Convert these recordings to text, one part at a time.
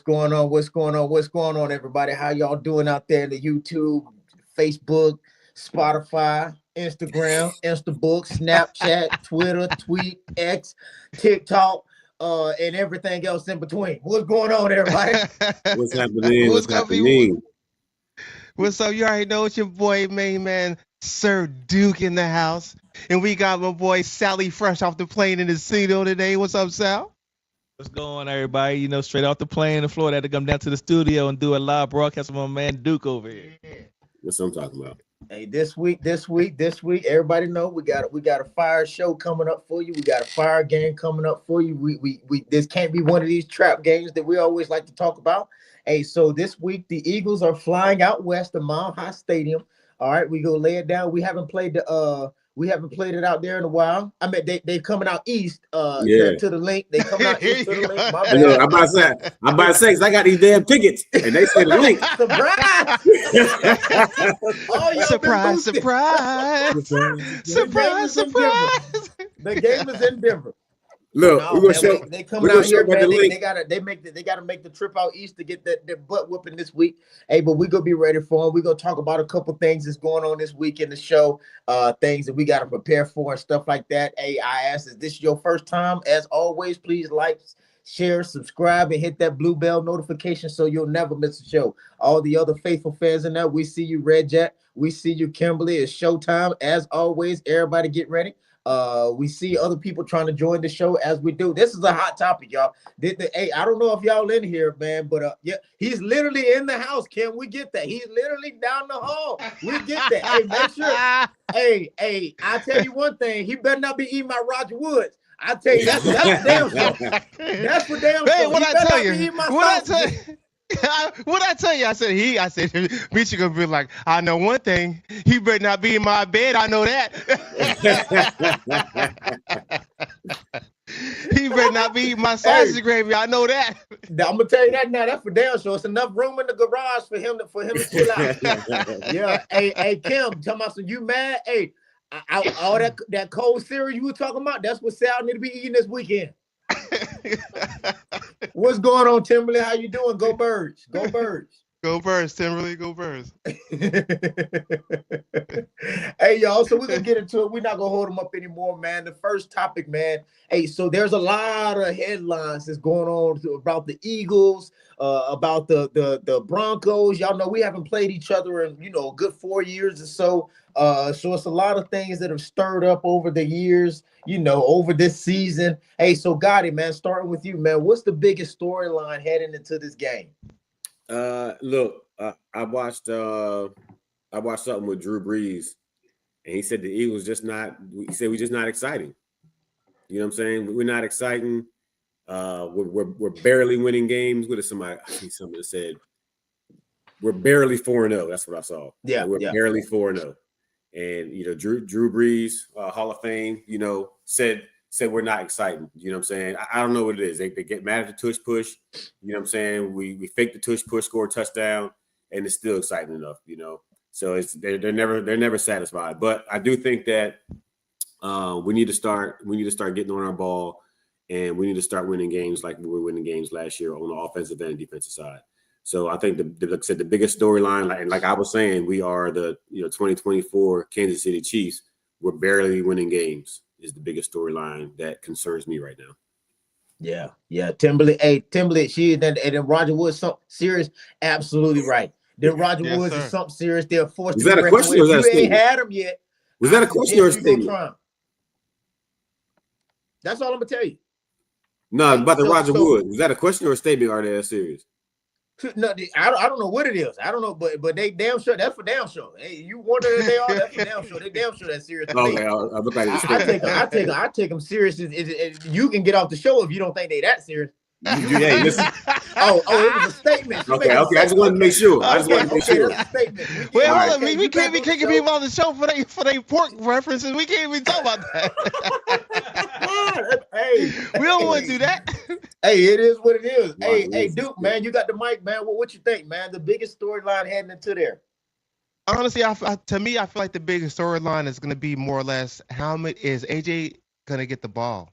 going on? What's going on? What's going on, everybody? How y'all doing out there in the YouTube, Facebook, Spotify, Instagram, Instabook, Snapchat, Twitter, Tweet, X, TikTok, and everything else in between? What's going on, everybody? What's happening? What's What's up, people? happening? What's up? You already know it's your boy, main man, Sir Duke in the house. And we got my boy Sally fresh off the plane in the studio today. What's up, Sal? What's going on, everybody? You know, straight off the plane in Florida, had to come down to the studio and do a live broadcast with my man Duke over here. That's what I'm talking about. Hey, this week, everybody know we got a fire show coming up for you. We got a fire game coming up for you. We this can't be one of these trap games that we always like to talk about. Hey, so this week the Eagles are flying out west to Mile High Stadium. All right, we go lay it down. We haven't played it out there in a while. I mean, they coming out east to the link. They coming out east to the link. My I know, bad. I'm about to say, 'cause I got these damn tickets, and they said the link. Surprise! Oh, y'all Surprise, been boosted. surprise, surprise. The game is in Denver. Look, No, we're gonna man, show. they We're coming gonna out show here, about man. the link. They gotta make the trip out east to get their butt whooping this week. Hey, but we gonna be ready for them. We gonna talk about a couple things that's going on this week in the show, things that we gotta prepare for and stuff like that. Hey, I ask, is this your first time? As always, please like, share, subscribe, and hit that blue bell notification so you'll never miss a show. All the other faithful fans in there, we see you, Red Jack. We see you, Kimberly. It's showtime. As always, everybody get ready. We see other people trying to join the show as we do. This is a hot topic, y'all. Hey, I don't know if y'all in here, man, but yeah, he's literally in the house. Can we get that? He's literally down the hall. We get that. Hey, make sure. Hey, I tell you one thing. He better not be eating my Roger Woods. I tell you, that's for damn sure. That's for damn sure. Hey, what I tell you? What I tell you? I said, Misha gonna be like, I know one thing. He better not be in my bed. I know that. He better not be eating my sausage gravy. I know that. I'm gonna tell you that now. That's for damn sure. It's enough room in the garage for him to chill out. Yeah. Hey, Kim, talking about some you mad? Hey, all that cold cereal you were talking about, that's what Sal need to be eating this weekend. What's going on, Timberly? How you doing? Go Birds. Go Birds. Go Birds, Timberly. Go Birds. Hey, y'all. So we're going to get into it. We're not going to hold them up anymore, man. The first topic, man. Hey, so there's a lot of headlines that's going on about the Eagles, about the Broncos. Y'all know we haven't played each other in, a good 4 years or so. So it's a lot of things that have stirred up over the years, over this season. Hey, so Gotti, man, starting with you, man, what's the biggest storyline heading into this game? Look, I watched something with Drew Brees, and he said the Eagles we're just not exciting. You know what I'm saying? We're not exciting. We're barely winning games. What is somebody? I think somebody said we're barely 4-0. That's what I saw. Yeah, we're barely 4-0. And Drew Brees, Hall of Fame, said we're not exciting. You know what I'm saying? I don't know what it is. They get mad at the tush push. You know what I'm saying? We fake the tush push, score a touchdown, and it's still exciting enough. So they're never satisfied. But I do think that we need to start getting on our ball, and we need to start winning games like we were winning games last year on the offensive and defensive side. So I think the biggest storyline, like I was saying, we are the 2024 Kansas City Chiefs. We're barely winning games is the biggest storyline that concerns me right now. Yeah. Timberly, she and then Roger Woods something serious. Absolutely right. Then Roger Woods is something serious. They're forced to. Is that a question or is that a statement? You ain't had them yet. Was that a question or a statement? That's all I'm gonna tell you. No, about the Roger Woods. Was that a question or a statement? Or are they serious? No, I don't know what it is. I don't know, but they damn sure. That's for damn sure. Hey, you wonder if they are? That's for damn sure. They damn sure that's serious. Okay, I look like I take them serious. You can get off the show if you don't think they that serious. Hey, listen. Oh, it was a statement. Okay. I just wanted to make sure. That's a statement. Wait, hold on. We can't be kicking people on the show for they pork references. We can't even talk about that. Hey, we don't want to do that. Hey, it is what it is. Hey, Duke, man, you got the mic, man. What you think, man? The biggest storyline heading into there. Honestly, to me, I feel like the biggest storyline is going to be more or less how many is AJ going to get the ball?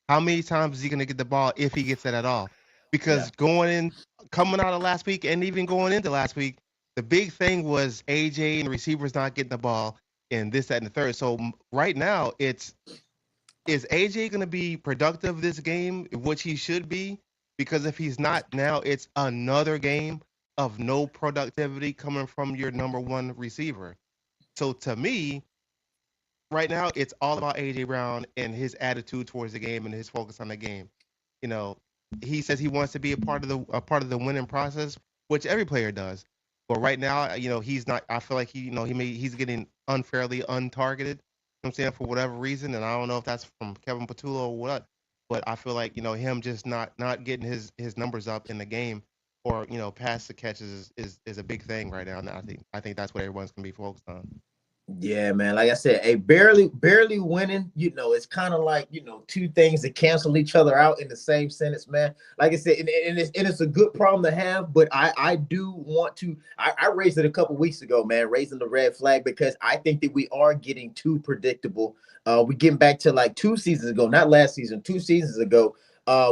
How many times is he going to get the ball if he gets it at all? Because going in coming out of last week and even going into last week, the big thing was AJ and the receivers not getting the ball and this, that, and the third. So right now, is AJ going to be productive this game, which he should be? Because if he's not now, it's another game of no productivity coming from your number one receiver. So to me, right now, it's all about AJ Brown and his attitude towards the game and his focus on the game. You know, he says he wants to be a part of the winning process, which every player does. But right now, he's not. I feel like he's getting unfairly untargeted. I'm saying for whatever reason, and I don't know if that's from Kevin Patullo or what. But I feel like him just not getting his numbers up in the game or past the catches is a big thing right now. And I think that's what everyone's gonna be focused on. Yeah, man. Like I said, barely winning. It's kind of like two things that cancel each other out in the same sentence, man. Like I said, and it's a good problem to have. But I do want to. I raised it a couple weeks ago, man, raising the red flag because I think that we are getting too predictable. We getting back to like 2 seasons ago, not last season, 2 seasons ago.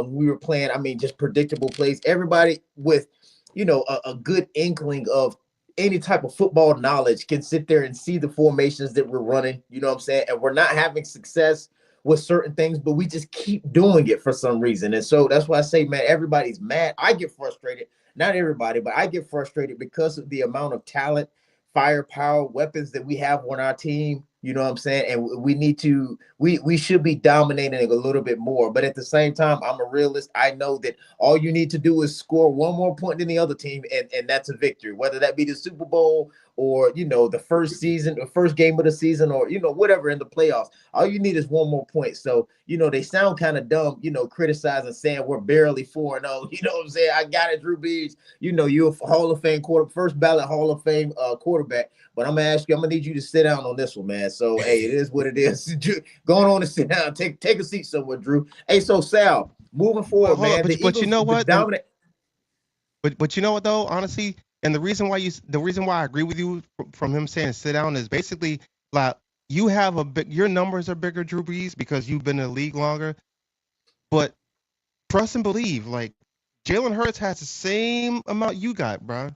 We were playing. I mean, just predictable plays. Everybody with a good inkling of any type of football knowledge can sit there and see the formations that we're running, you know what I'm saying? And we're not having success with certain things, but we just keep doing it for some reason. And so that's why I say, man, everybody's mad. I get frustrated. Not everybody, but I get frustrated because of the amount of talent, firepower, weapons that we have on our team. You know what I'm saying? And we need to, we should be dominating a little bit more. But at the same time, I'm a realist. I know that all you need to do is score one more point than the other team, and that's a victory. Whether that be the Super Bowl or the first game of the season, or whatever in the playoffs. All you need is one more point. So they sound kind of dumb, criticizing, saying we're barely 4-0. You know what I'm saying? I got it, Drew Brees. You're a Hall of Fame first ballot Hall of Fame quarterback. But I'm gonna ask you, I'm gonna need you to sit down on this one, man. So hey, it is what it is. Going on and sit down, take a seat somewhere, Drew. Hey, so Sal, moving Well, forward, hold up, man, but the you Eagles know the what? dominant. But you know what though, honestly, and the reason why I agree with you from him saying sit down is basically like you have your numbers are bigger, Drew Brees, because you've been in the league longer. But trust and believe, like Jalen Hurts has the same amount you got, bro,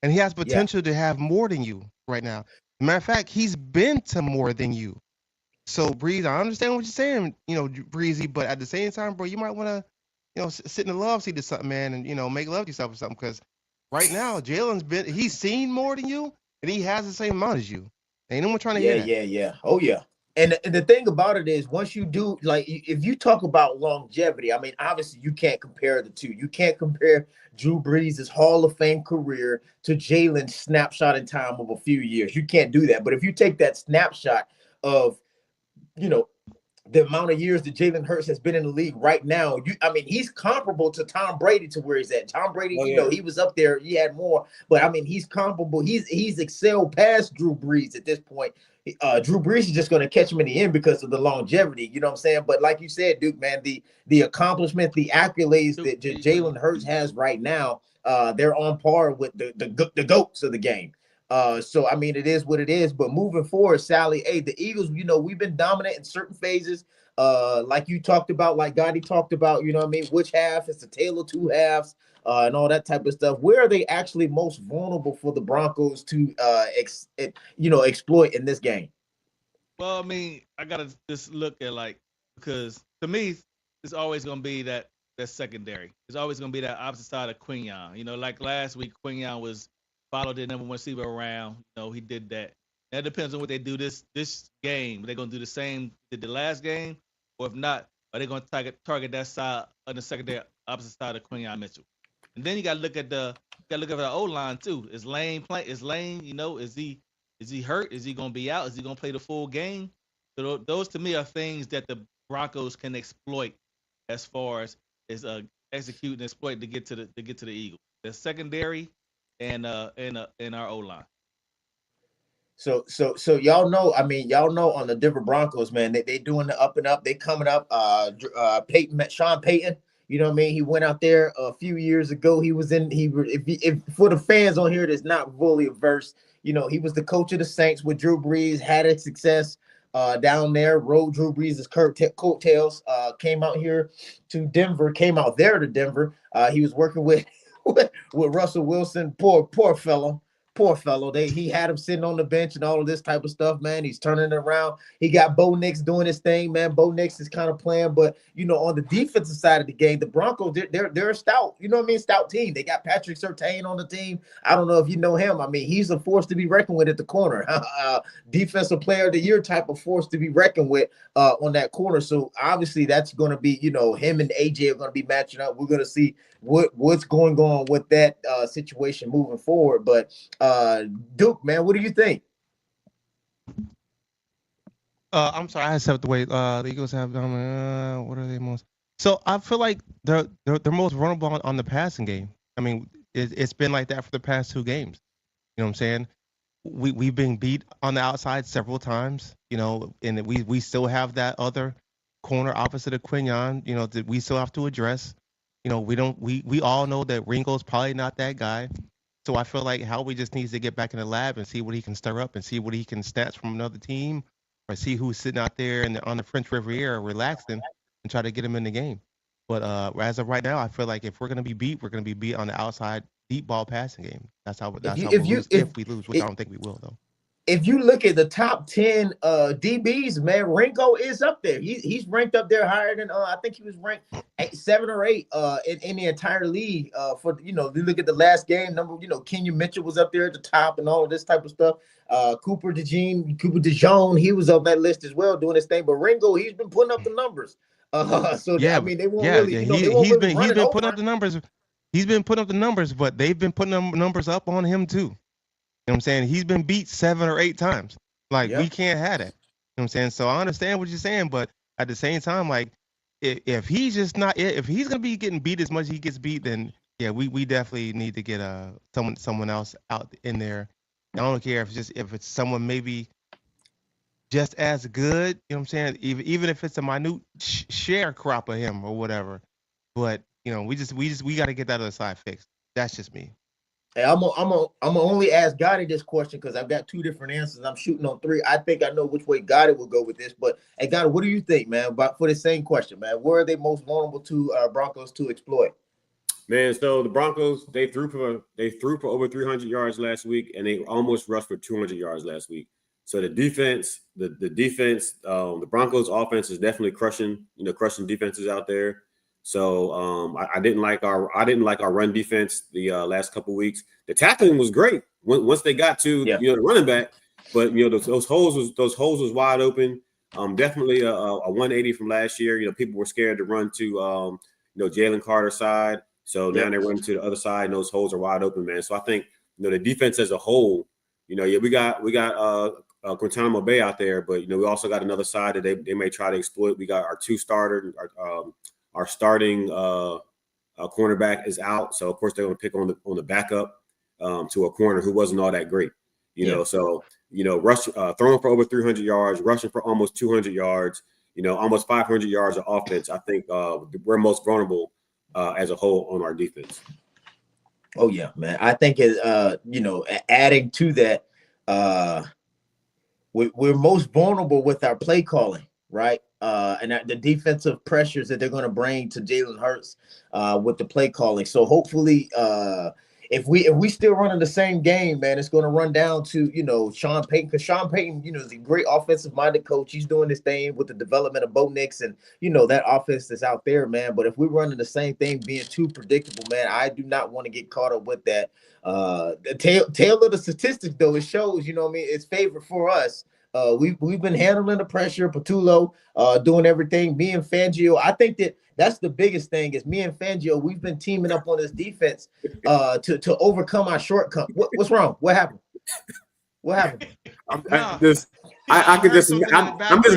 and he has Yeah, potential to have more than you right now. Matter of fact, he's been to more than you. So Breeze, I understand what you're saying, Breezy, but at the same time, bro, you might want to, sit in the love seat or something, man, and make love to yourself or something. Because right now, he's seen more than you, and he has the same amount as you. Ain't no one trying to hear yeah, that. yeah, yeah. Oh yeah. And the thing about it is, once you do, like, if you talk about longevity, I mean, obviously you can't compare the two. You can't compare Drew Brees' Hall of Fame career to Jalen's snapshot in time of a few years. You can't do that. But if you take that snapshot of, you know, the amount of years that Jalen Hurts has been in the league right now, I mean, he's comparable to Tom Brady to where he's at. Tom Brady, Oh yeah. he was up there, he had more, but I mean, he's comparable. He's excelled past Drew Brees at this point. Drew Brees is just going to catch him in the end because of the longevity. You know what I'm saying? But like you said, Duke, man, the accomplishment, the accolades that Jalen Hurts has right now, they're on par with the goats of the game. So I mean, it is what it is. But moving forward, Sally, hey, the Eagles, we've been dominant in certain phases. Like you talked about, like Gotti talked about, you know what I mean? Which half? It's the tale of two halves, and all that type of stuff. Where are they actually most vulnerable for the Broncos to exploit in this game? Well, I mean, I gotta just look at because to me, it's always gonna be that secondary. It's always gonna be that opposite side of Quinion. Like last week, Quinion was followed the number one receiver around. He did that. That depends on what they do this game. They're gonna do the same did the last game, or if not, are they gonna target that side on the secondary opposite side of Quinion Mitchell? And then you gotta look at the O line too. Is Lane playing? Is Lane? Is he hurt? Is he going to be out? Is he going to play the full game? So those to me are things that the Broncos can exploit as far as execute and exploit to the Eagles. The secondary and our O line. So y'all know, I mean, y'all know on the Denver Broncos, man, they doing the up and up. They coming up. Sean Payton, you know what I mean? He went out there a few years ago. He was in. If for the fans on here that's not fully averse, he was the coach of the Saints with Drew Brees. Had a success down there. Rode Drew Brees' coattails. Came out here to Denver. Came out there to Denver. He was working with with Russell Wilson. Poor fellow. Poor fellow. He had him sitting on the bench and all of this type of stuff, man. He's turning it around. He got Bo Nix doing his thing, man. Bo Nix is kind of playing, but on the defensive side of the game, the Broncos, they're a stout, stout team. They got Patrick Surtain on the team. I don't know if you know him. I mean, he's a force to be reckoned with at the corner. Defensive player of the year type of force to be reckoned with on that corner. So obviously that's going to be, him and AJ are going to be matching up. We're going to see what's going on with that situation moving forward. But Duke, man, what do you think? I'm sorry, I stepped away. The Eagles have what are they most? So I feel like they're most vulnerable on the passing game. I mean, it's been like that for the past 2 games. You know what I'm saying? We've been beat on the outside several times. And we still have that other corner opposite of Quignon. That we still have to address. We all know that Ringo's probably not that guy. So I feel like Howie just needs to get back in the lab and see what he can stir up and see what he can snatch from another team, or see who's sitting out there on the French Riviera relaxing and try to get him in the game. But as of right now, I feel like if we're gonna be beat, we're gonna be beat on the outside deep ball passing game. That's how we'll lose if we lose, which I don't think we will though. If you look at the top 10 DBs, man, Ringo is up there. He's ranked up there higher than I think he was ranked 7 or 8 in the entire league. For you look at the last game number, Kenyon Mitchell was up there at the top and all of this type of stuff. Cooper DeJean, he was on that list as well doing his thing. But Ringo, he's been putting up the numbers. So yeah, I mean, they won't really. He's been putting up the numbers. He's been putting up the numbers, but they've been putting them numbers up on him too. You know what I'm saying? He's been beat 7 or 8 times. Like, we can't have that. You know what I'm saying? So I understand what you're saying, but at the same time, like, if he's just not, if he's gonna be getting beat as much as he gets beat, then yeah, we definitely need to get someone else out in there. I don't care if it's someone maybe just as good. You know what I'm saying? Even if it's a minute sharecrop of him or whatever. But we got to get that other side fixed. That's just me. Hey, I'm only ask Gotti this question because I've got 2 different answers. I'm shooting on 3. I think I know which way Gotti will go with this. But hey, Gotti, what do you think, man? About for the same question, man. Where are they most vulnerable to Broncos to exploit? Man, so the Broncos they threw for over 300 yards last week, and they almost rushed for 200 yards last week. So the defense, the Broncos offense is definitely crushing defenses out there. So I didn't like our run defense the last couple of weeks. The tackling was great once they got to the running back, but those holes was wide open. Definitely a 180 from last year. People were scared to run to Jalen Carter's side, so now they're running to the other side, and those holes are wide open, man. So I think the defense as a whole, we got Quintana Bay out there, but we also got another side that they may try to exploit. We got our 2 starters, our starting cornerback is out, so of course they're going to pick on the backup to a corner who wasn't all that great, So throwing for over 300 yards, rushing for almost 200 yards, almost 500 yards of offense. I think we're most vulnerable as a whole on our defense. Oh yeah, man. I think adding to that, we're most vulnerable with our play calling, right? And the defensive pressures that they're going to bring to Jalen Hurts with the play calling. So hopefully, if we still running the same game, man, it's going to run down to Sean Payton, because Sean Payton, is a great offensive-minded coach. He's doing this thing with the development of Bo Nix, and that offense is out there, man. But if we're running the same thing, being too predictable, man, I do not want to get caught up with that. The tail of the statistics, though, it shows, it's favored for us. We've been handling the pressure. Patullo doing everything. Me and Fangio, I think that's the biggest thing is me and Fangio. We've been teaming up on this defense to overcome our shortcomings. What's wrong? What happened? What happened? I'm just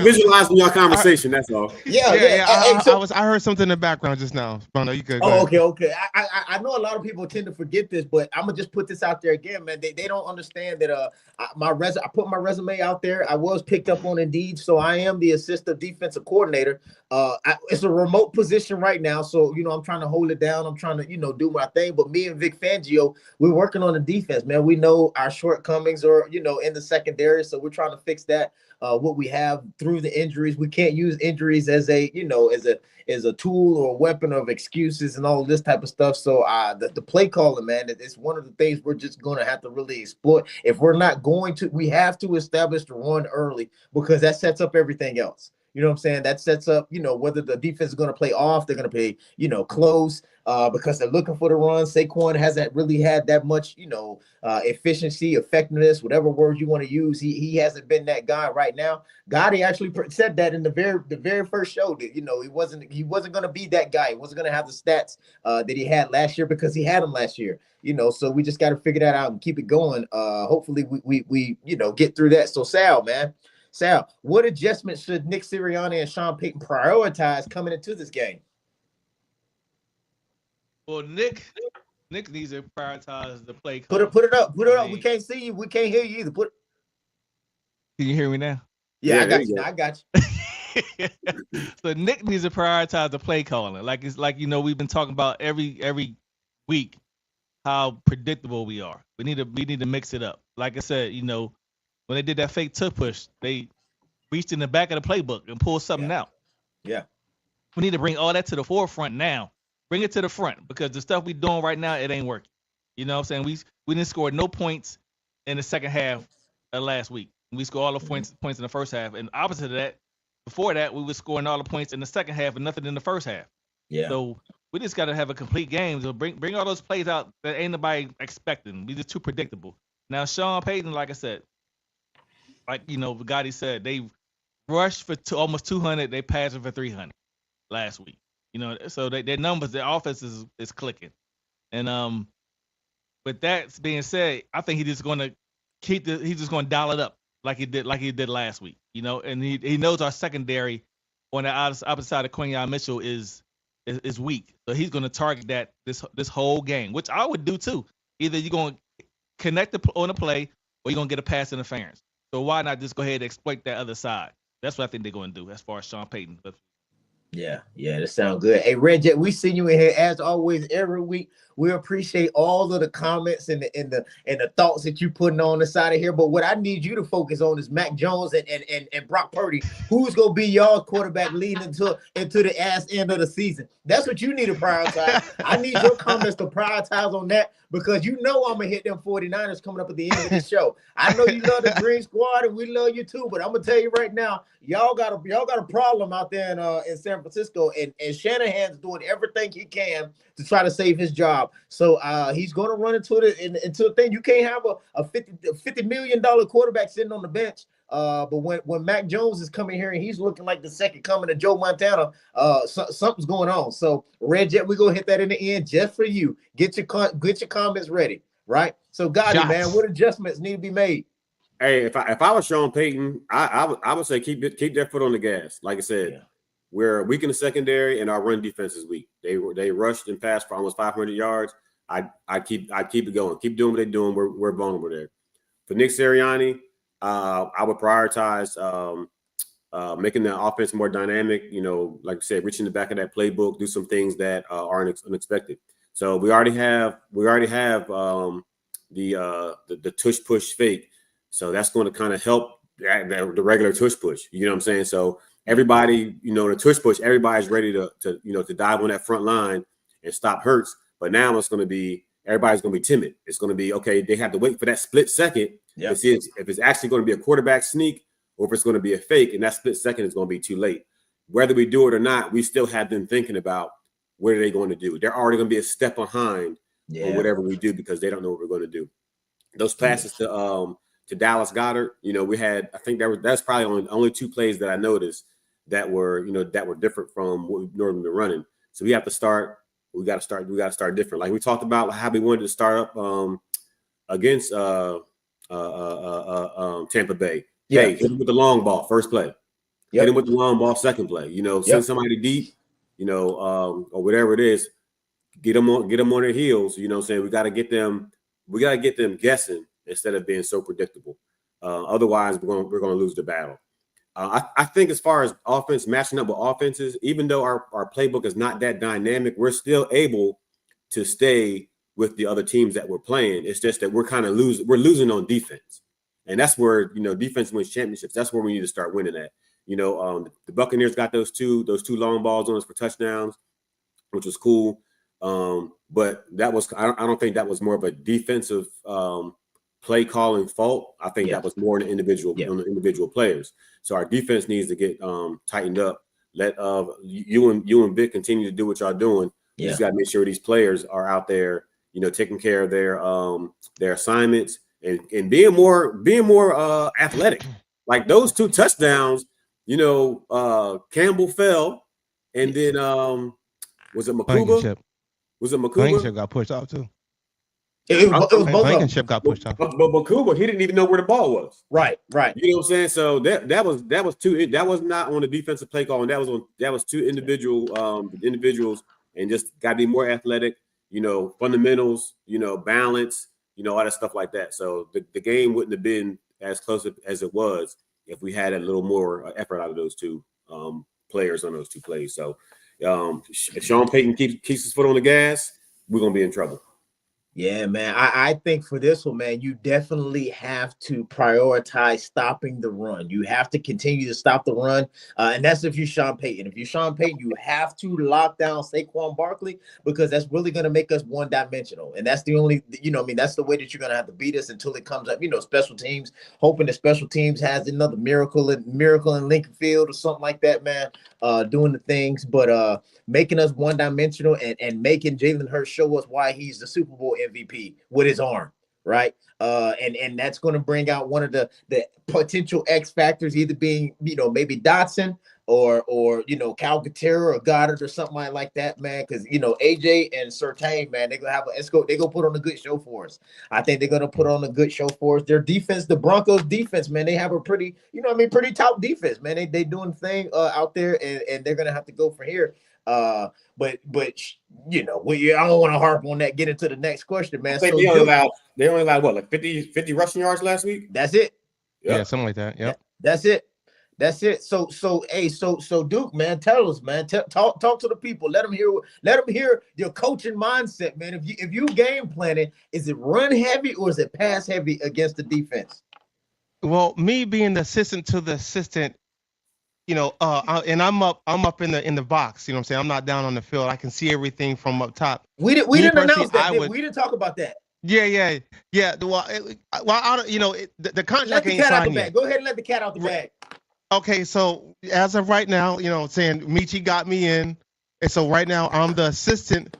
visualizing your conversation. That's all. Yeah. I heard something in the background just now. No, you could. Okay. I know a lot of people tend to forget this, but I'm gonna just put this out there again, man. They don't understand that I put my resume out there. I was picked up on Indeed, so I am the assistant defensive coordinator. It's a remote position right now, so I'm trying to hold it down. I'm trying to do my thing. But me and Vic Fangio, we're working on the defense, man. We know our shortcomings are in the secondary, so we're trying to fix that. that. What we have through the injuries, we can't use injuries as a as a tool or a weapon of excuses and all this type of stuff. So the play calling, man, it's one of the things we're just going to have to really exploit. If we're not going to, we have to establish the run early, because that sets up everything else. You know what I'm saying? That sets up, whether the defense is going to play off, they're going to play, close, because they're looking for the run. Saquon hasn't really had that much, efficiency, effectiveness, whatever word you want to use. He hasn't been that guy right now. Gotti actually said that in the very first show that, he wasn't going to be that guy. He wasn't going to have the stats that he had last year, because he had them last year. So we just got to figure that out and keep it going. Hopefully we get through that. So Sal, what adjustments should Nick Sirianni and Sean Payton prioritize coming into this game? Well, Nick needs to prioritize the play call. Put it up. We can't see you. We can't hear you either. Can you hear me now? Yeah, I got you. I got you. So Nick needs to prioritize the play calling. Like we've been talking about every week how predictable we are. We need to mix it up. Like I said, when they did that fake tush push, they reached in the back of the playbook and pulled something out. Yeah. We need to bring all that to the forefront now. Bring it to the front, because the stuff we're doing right now, it ain't working. You know what I'm saying? We didn't score no points in the second half of last week. We scored all the points in the first half. And opposite of that, before that, we were scoring all the points in the second half and nothing in the first half. Yeah. So we just got to have a complete game. So bring all those plays out that ain't nobody expecting. We just too predictable. Now, Sean Payton, like I said, Gotti said, they rushed for almost 200. They passed for 300 last week. So their numbers, their offense is clicking. And with that being said, I think he's just going to dial it up like he did last week. And he knows our secondary on the opposite side of Quinyon Mitchell is weak. So he's going to target that this whole game, which I would do too. Either you're going to connect on the play or you're going to get a pass interference. So why not just go ahead and exploit that other side? That's what I think they're going to do as far as Sean Payton. Yeah, that sounds good. Hey, Red Jet, we seen you in here as always every week. We appreciate all of the comments and the thoughts that you putting on the side of here. But what I need you to focus on is Mac Jones and Brock Purdy. Who's gonna be y'all quarterback leading into the ass end of the season? That's what you need to prioritize. I need your comments to prioritize on that, because I'm gonna hit them 49ers coming up at the end of the show. I know you love the Green Squad and we love you too, but I'm gonna tell you right now, y'all got a problem out there in San Francisco, and Shanahan's doing everything he can to try to save his job. So he's going to run into a thing. You can't have a $50 million quarterback sitting on the bench. But when Mac Jones is coming here and he's looking like the second coming of Joe Montana, something's going on. So Red Jet, we're gonna hit that in the end just for you. Get your comments ready, right? So Gotti, man, what adjustments need to be made? Hey, if I was Sean Payton, I would say keep their foot on the gas. Like I said, we're weak in the secondary and our run defense is weak. They rushed and passed for almost 500 yards. I keep it going. Keep doing what they're doing. We're vulnerable there. For Nick Sirianni, I would prioritize making the offense more dynamic. Like I said, reach in the back of that playbook, do some things that are unexpected. So we already have the tush push fake. So that's going to kind of help the regular tush push. You know what I'm saying? So everybody, the tush push, everybody's ready to dive on that front line and stop Hurts. But now it's going to be, everybody's going to be timid. It's going to be, okay, they have to wait for that split second to see if it's actually going to be a quarterback sneak or if it's going to be a fake. And that split second is going to be too late. Whether we do it or not, we still have them thinking about what are they going to do. They're already going to be a step behind on whatever we do because they don't know what we're going to do. Those passes to Dallas Goedert, we had, I think that's probably only two plays that I noticed that were different from what we've normally been running. So we got to start different. Like we talked about how we wanted to start up against Tampa Bay. Yeah. Hey, hit him with the long ball, first play. Hit him with the long ball, second play. Send somebody deep, or whatever it is. Get them on their heels. You know what I'm saying? We got to get them guessing instead of being so predictable. Otherwise, we're going to lose the battle. I think as far as offense, matching up with offenses, even though our playbook is not that dynamic, we're still able to stay with the other teams that we're playing. It's just that we're kind of losing on defense. And that's where, defense wins championships. That's where we need to start winning at. The Buccaneers got those two long balls on us for touchdowns, which was cool. But I don't think that was more of a defensive play calling fault. I think that was more on the individual players. So our defense needs to get tightened up. Let you and Vic continue to do what y'all doing. You just got to make sure these players are out there, taking care of their assignments and being more athletic. Like those two touchdowns, Campbell fell, and then was it Makuba? Blankenship got pushed off too. It was both Blankenship got pushed off. But Makuba, he didn't even know where the ball was. Right. You know what I'm saying? So that was two. That was not on the defensive play call, and that was two individuals, and just got to be more athletic. Fundamentals. Balance. All that stuff like that. So the game wouldn't have been as close as it was if we had a little more effort out of those two players on those two plays. So if Sean Payton keeps his foot on the gas, we're gonna be in trouble. Yeah, man. I think for this one, man, you definitely have to prioritize stopping the run. You have to continue to stop the run. And that's if you're Sean Payton. If you're Sean Payton, you have to lock down Saquon Barkley because that's really going to make us one-dimensional. And that's the only, that's the way that you're going to have to beat us until it comes up, special teams, hoping that special teams has another miracle in Lincoln Field or something like that, man, doing the things. But making us one-dimensional and making Jalen Hurts show us why he's the Super Bowl MVP with his arm, right? And that's going to bring out one of the potential X factors, either being, maybe Dotson or Calcaterra or Goddard or something like that, man. Because, AJ and Surtain, man, they're going to put on a good show for us. I think they're going to put on a good show for us. Their defense, the Broncos defense, man, they have a pretty, pretty top defense, man. They doing the thing out there, and they're going to have to go for here. But I don't want to harp on that. Get into the next question, man. So they only allowed what, like 50 rushing yards last week? That's it. Yeah, something like that. Yep. That's it. So Duke, man, tell us, man. Talk to the people. Let them hear your coaching mindset, man. If you game planning, is it run heavy or is it pass heavy against the defense? Well, me being the assistant to the assistant, and I'm up in the box. You know what I'm saying? I'm not down on the field. I can see everything from up top. We didn't announce that. We didn't talk about that. Yeah. Well, the contract ain't signed yet. Go ahead and let the cat out the bag. Okay, so as of right now, saying Michi got me in, and so right now I'm the assistant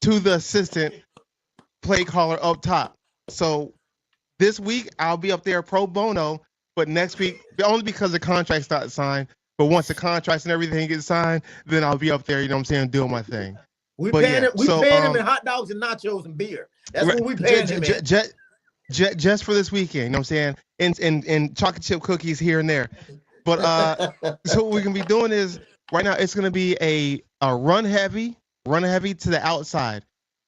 to the assistant play caller up top. So this week I'll be up there pro bono, but next week only because the contract's not signed. But once the contracts and everything gets signed, then I'll be up there, doing my thing. We paying him in hot dogs and nachos and beer. That's what we paying him in. Just for this weekend, and chocolate chip cookies here and there. But so what we're gonna be doing is right now it's gonna be a run heavy to the outside.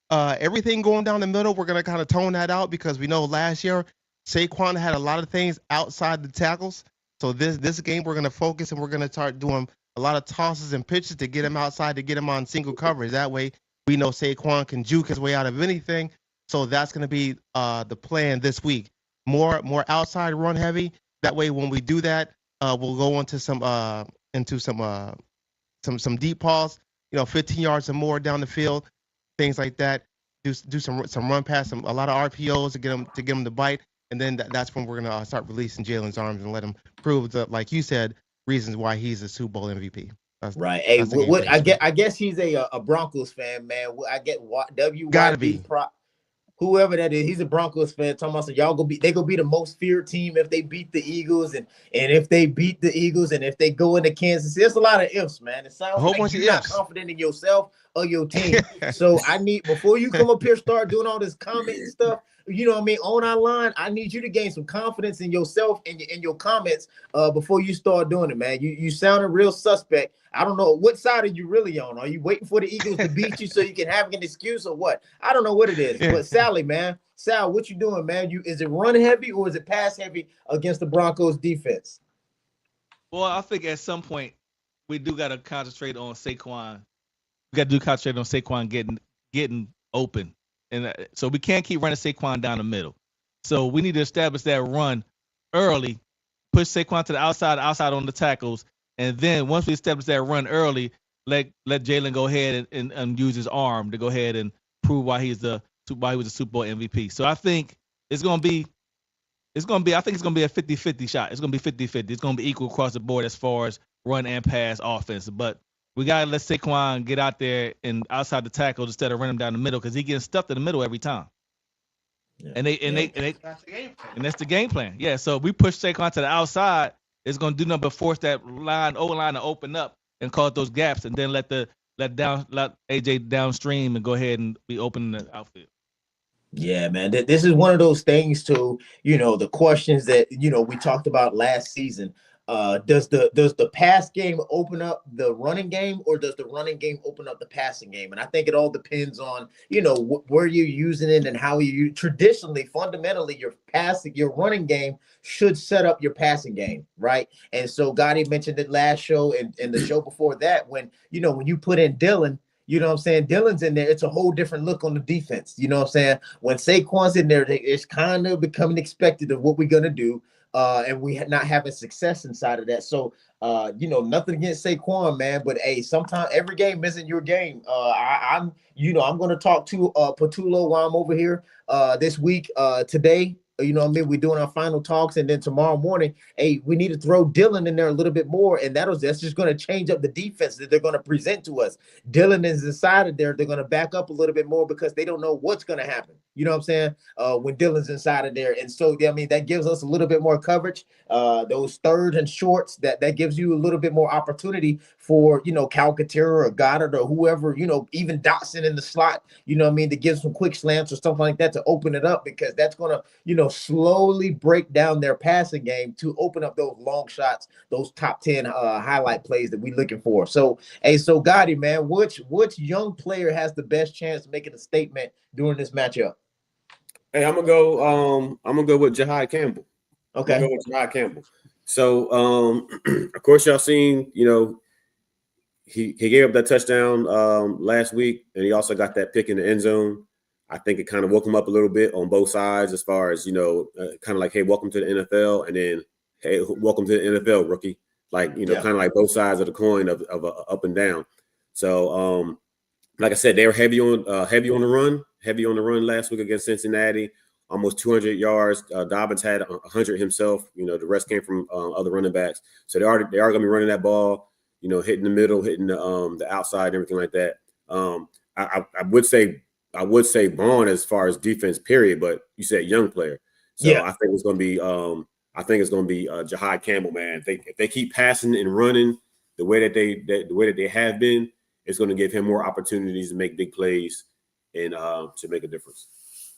Everything going down the middle, we're gonna kind of tone that out because we know last year Saquon had a lot of things outside the tackles. So this game we're gonna focus and we're gonna start doing a lot of tosses and pitches to get him outside, to get him on single coverage. That way we know Saquon can juke his way out of anything. So that's gonna be the plan this week. More outside run heavy. That way when we do that, we'll go into some deep balls, 15 yards or more down the field, things like that. Do some run pass, a lot of RPOs to get him to bite. And then that's when we're going to start releasing Jalen's arms and let him prove like you said, reasons why he's a Super Bowl MVP. Right. Hey, I guess he's a Broncos fan, man. I get Gotta be. Whoever that is, he's a Broncos fan. Talking about they gonna be the most feared team if they beat the Eagles, and if they beat the Eagles, and if they go into Kansas. There's a lot of ifs, man. It sounds like you're not confident in yourself or your team. So I need, before you come up here start doing all this comment and stuff, on our line, I need you to gain some confidence in yourself and in your comments before you start doing it, man. You sounded real suspect. I don't know, what side are you really on? Are you waiting for the Eagles to beat you so you can have an excuse or what? I don't know what it is. But Sal, what you doing, man? Is it run heavy or is it pass heavy against the Broncos defense? Well, I think at some point we do got to concentrate on Saquon. We got to concentrate on Saquon getting open. And so we can't keep running Saquon down the middle. So we need to establish that run early, push Saquon to the outside on the tackles, and then once we establish that run early, let Jalen go ahead and use his arm to go ahead and prove why he was the Super Bowl MVP. So I think it's gonna be I think it's gonna be a 50-50 shot. It's gonna be 50-50. It's gonna be equal across the board as far as run and pass offense. But we gotta let Saquon get out there and outside the tackle instead of running him down the middle because he getting stuffed in the middle every time. Yeah. And that's the game plan. And that's the game plan. Yeah. So if we push Saquon to the outside, it's gonna do nothing but force that O-line to open up and cause those gaps, and then let AJ downstream and go ahead and be open in the outfield. Yeah, man. This is one of those things too, the questions that, we talked about last season. Does the pass game open up the running game, or does the running game open up the passing game? And I think it all depends on, where you're using it and how you traditionally, fundamentally, your running game should set up your passing game, right? And so Gotti mentioned it last show and the show before that, when you put in Dylan, you know what I'm saying? Dylan's in there. It's a whole different look on the defense. You know what I'm saying? When Saquon's in there, it's kind of becoming expected of what we're going to do. And we not having success inside of that. So, nothing against Saquon, man. But, hey, sometimes every game isn't your game. I'm going to talk to Patulo while I'm over here this week, today. We're doing our final talks, and then tomorrow morning, hey, we need to throw Dylan in there a little bit more, and that's just going to change up the defense that they're going to present to us. Dylan is inside of there. They're going to back up a little bit more because they don't know what's going to happen. You know what I'm saying? When Dylan's inside of there. And so, that gives us a little bit more coverage. Those third and shorts, that gives you a little bit more opportunity for, Calcaterra or Goddard or whoever, even Dotson in the slot, to give some quick slants or something like that to open it up, because that's going to, slowly break down their passing game to open up those long shots, those top 10 highlight plays that we're looking for. So, hey, Gotti, man, which young player has the best chance of making a statement during this matchup? Hey, I'm gonna go with Jahai Campbell. Okay. I'm gonna go with Jahai Campbell. So, of course, y'all seen, he gave up that touchdown last week, and he also got that pick in the end zone. I think it kind of woke him up a little bit on both sides, as far as, kind of like, hey, welcome to the NFL, and then, hey, welcome to the NFL, rookie. Like, kind of like both sides of the coin of up and down. So, like I said, they were heavy on the run last week against Cincinnati, almost 200 yards. Dobbins had 100 himself. The rest came from other running backs. So they are going to be running that ball, hitting the middle, hitting the outside, and everything like that. I would say Vaughn as far as defense, period. But you said young player, so yeah. I think it's going to be Jahai Campbell, man. If they keep passing and running the way that they have been, it's going to give him more opportunities to make big plays and to make a difference.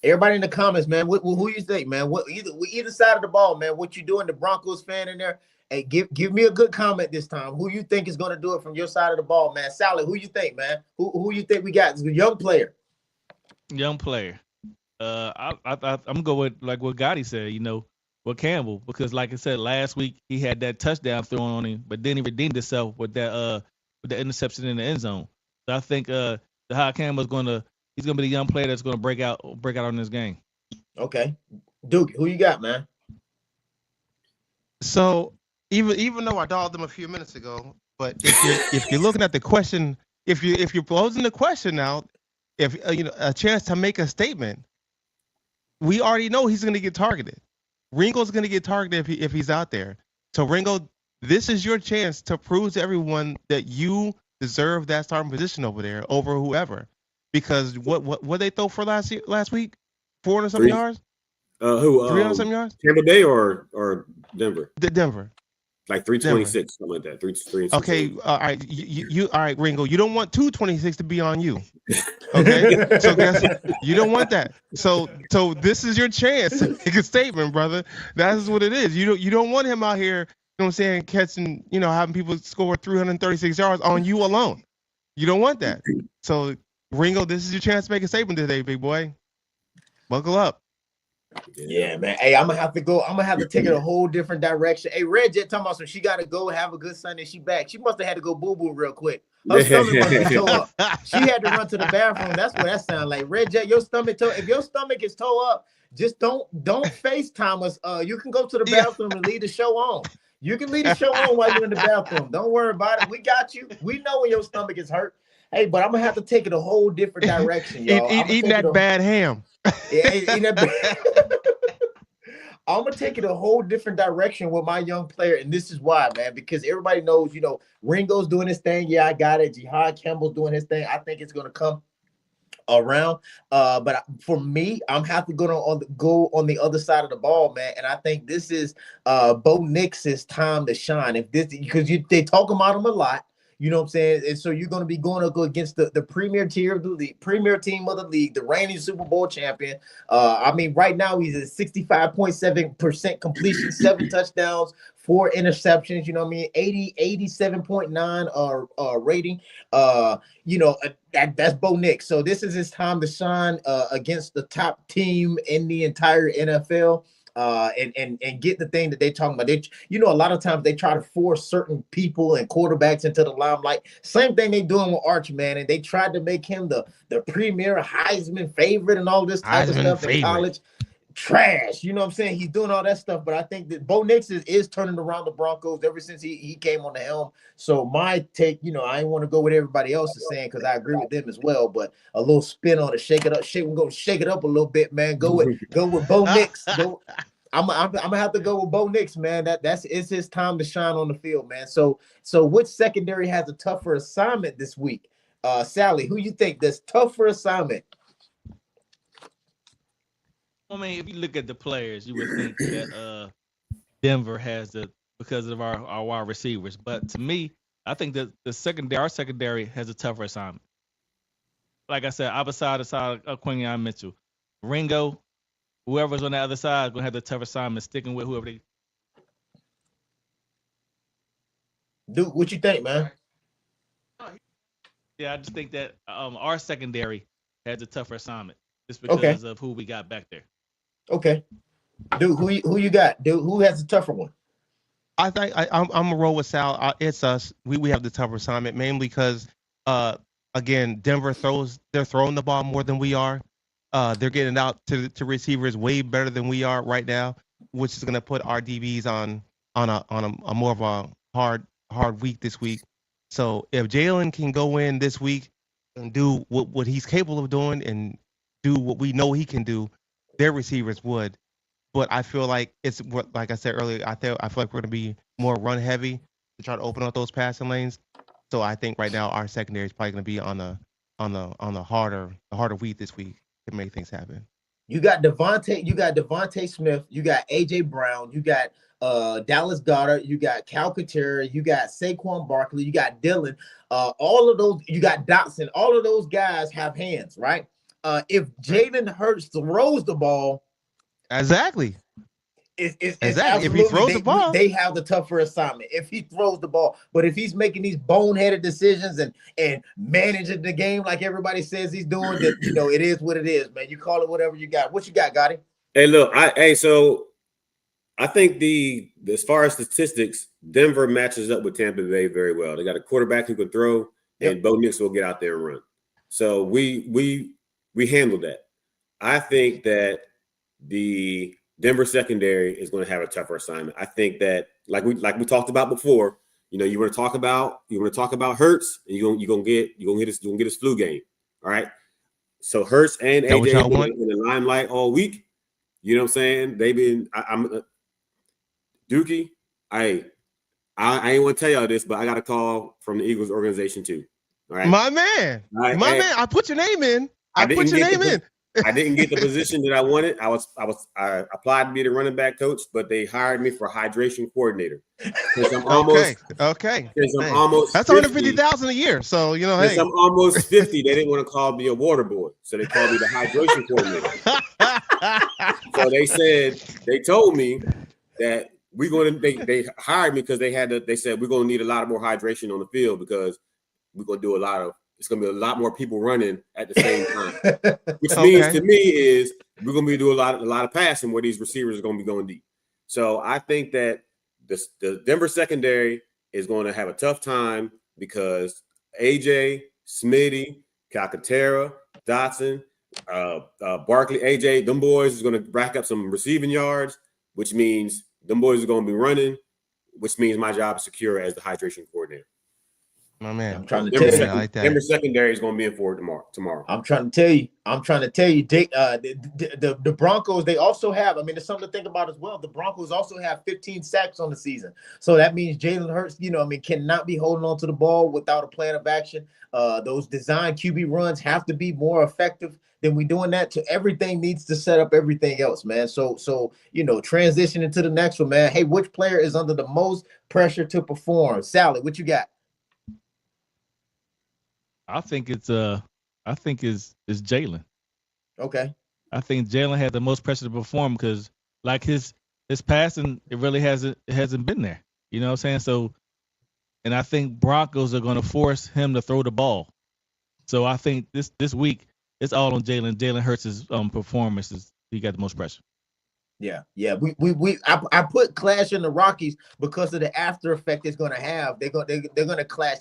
Everybody in the comments, man, who you think, man? Either side of the ball, man? What you doing, the Broncos fan in there? Hey, give me a good comment this time. Who you think is going to do it from your side of the ball, man? Sally, who you think, man? Who you think we got? It's a young player. Young player. I'm gonna go with like what Gotti said. With Campbell, because like I said last week, he had that touchdown thrown on him, but then he redeemed himself with that with the interception in the end zone. So I think Jahai Campbell's he's gonna be the young player that's gonna break out on this game. Okay, Duke, who you got, man? So even though I dogged them a few minutes ago, but if you're looking at the question, if you're posing the question now, if a chance to make a statement, we already know he's gonna get targeted. Ringo's gonna get targeted if he's out there. So Ringo, this is your chance to prove to everyone that you deserve that starting position over there over whoever. Because what they throw for last week? 400 something yards? 300 something yards? Tampa Bay or Denver? Denver. Like 326, something like that. 326. Okay, all right. You all right, Ringo. You don't want 226 to be on you. Okay, so guess you don't want that. So this is your chance to make a statement, brother. That's what it is. You don't want him out here, you know what I'm saying, catching, having people score 336 yards on you alone. You don't want that. So Ringo, this is your chance to make a statement today, big boy. Buckle up. Yeah, man. Hey, I'm gonna have to take it a whole different direction. Hey, Red Jet talking about she gotta go have a good Sunday. She back. She must have had to go boo-boo real quick. Her stomach must be tore up. She had to run to the bathroom. That's what that sounds like. Red Jet, your stomach tore. If your stomach is tore up, just don't FaceTime us. You can go to the Yeah. bathroom and leave the show on. You can leave the show on while you're in the bathroom. Don't worry about it. We got you. We know when your stomach is hurt. Hey, but I'm gonna have to take it a whole different direction, y'all. I'm gonna Eating take it that bad ham. eating that I'm gonna take it a whole different direction with my young player, and this is why, man. Because everybody knows, Ringo's doing his thing. Yeah, I got it. Jihad Campbell's doing his thing. I think it's gonna come around. But for me, I'm have to go on the other side of the ball, man. And I think this is Bo Nix's time to shine. If this because they talk about him a lot. You know what I'm saying? And so you're going to be going to go against the premier tier of the league, premier team of the league, the reigning Super Bowl champion. I mean, right now he's at 65.7% completion, 7 touchdowns, 4 interceptions. You know what I mean? 87.9 rating. That's Bo Nix. So this is his time to shine against the top team in the entire NFL. And get the thing that they talking about. A lot of times they try to force certain people and quarterbacks into the limelight. Same thing they doing with Arch, man. And they tried to make him the premier Heisman favorite and all this type of stuff in college. Trash. You know what I'm saying? He's doing all that stuff. But I think that Bo Nix is turning around the Broncos ever since he came on the helm. So my take, I ain't want to go with everybody else is saying because I agree with them as well. But a little spin on it, shake it up. We're gonna shake it up a little bit, man. Go with Bo Nix. I'm gonna have to go with Bo Nix, man. It's his time to shine on the field, man. So which secondary has a tougher assignment this week? Sally, who you think that's tougher assignment? I mean, if you look at the players, you would think that Denver has because of our wide receivers. But to me, I think that our secondary has a tougher assignment. Like I said, opposite side of Quinyon Mitchell, Ringo, whoever's on the other side is gonna have the tougher assignment, sticking with whoever they. Dude, what you think, man? Yeah, I just think that our secondary has a tougher assignment just because of who we got back there. Okay, dude, who you got? Dude, who has the tougher one? I think I'm gonna roll with Sal. It's us. We have the tougher assignment mainly because again, they're throwing the ball more than we are. They're getting out to receivers way better than we are right now, which is gonna put our DBs on a more of a hard week this week. So if Jalen can go in this week and do what he's capable of doing and do what we know he can do, their receivers would. But I feel like it's what, like I said earlier, I feel like we're gonna be more run heavy to try to open up those passing lanes. So I think right now our secondary is probably gonna be on the harder week this week to make things happen. You got Devontae Smith, you got AJ Brown, you got Dallas Goedert, you got Cal Katerra, you got Saquon Barkley, you got Dylan, all of those, you got Dotson, all of those guys have hands, right? If Jalen Hurts throws the ball, exactly. Exactly. If he throws the ball, they have the tougher assignment. If he throws the ball, but if he's making these boneheaded decisions and managing the game like everybody says he's doing, that it is what it is, man. You call it whatever you got. What you got, Gotti? Hey, look, so I think as far as statistics, Denver matches up with Tampa Bay very well. They got a quarterback who can throw, and Bo Nix will get out there and run. So we handle that. I think that the Denver secondary is going to have a tougher assignment. I think that, like we talked about before, you want to talk about Hurts, and you're gonna get his flu game. All right. So Hurts and AJ in the limelight all week. You know what I'm saying? They've been. I'm Dookie. I ain't want to tell y'all this, but I got a call from the Eagles organization too. All right, my man. I put your name in. I didn't get the position that I wanted. I applied to be the running back coach, but they hired me for hydration coordinator. I'm almost okay. I'm almost that's $150,000 a year. So hey, I'm almost 50. They didn't want to call me a water boy, so they called me the hydration coordinator. So they told me that they hired me because they said we're gonna need a lot more hydration on the field because we're gonna do it's gonna be a lot more people running at the same time. Which means to me is we're gonna be doing a lot of passing where these receivers are gonna be going deep. So I think that the Denver secondary is going to have a tough time because AJ, Smitty, Calcaterra, Dotson, Barkley, AJ, them boys is going to rack up some receiving yards, which means them boys are going to be running, which means my job is secure as the hydration coordinator. My man. I'm trying to Denver, tell you. I like that. Denver secondary is going to be in for it tomorrow. I'm trying to tell you. The Broncos, they also have, I mean, there's something to think about as well. The Broncos also have 15 sacks on the season. So that means Jalen Hurts, cannot be holding on to the ball without a plan of action. Those design QB runs have to be more effective than we doing that. So everything needs to set up everything else, man. So transitioning to the next one, man. Hey, which player is under the most pressure to perform? Sally, what you got? I think it's Jalen. Okay. I think Jalen had the most pressure to perform because like his passing, it really hasn't been there. You know what I'm saying? So, and I think Broncos are going to force him to throw the ball. So I think this week it's all on Jalen. Jalen Hurts' performances. He got the most pressure. Yeah. I put clash in the Rockies because of the after effect it's going to have. They're going to clash.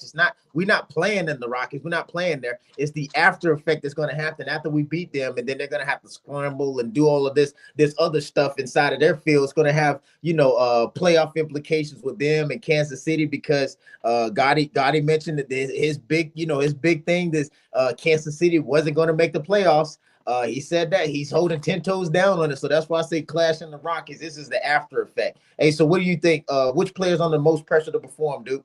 We're not playing in the Rockies. We're not playing there. It's the after effect that's going to happen after we beat them, and then they're going to have to scramble and do all of this other stuff inside of their field. It's going to have playoff implications with them in Kansas City because Gotti mentioned that his big thing is Kansas City wasn't going to make the playoffs. He said that he's holding 10 toes down on it. So that's why I say clash in the Rockies. This is the after effect. Hey, so what do you think? Which player's under the most pressure to perform, dude?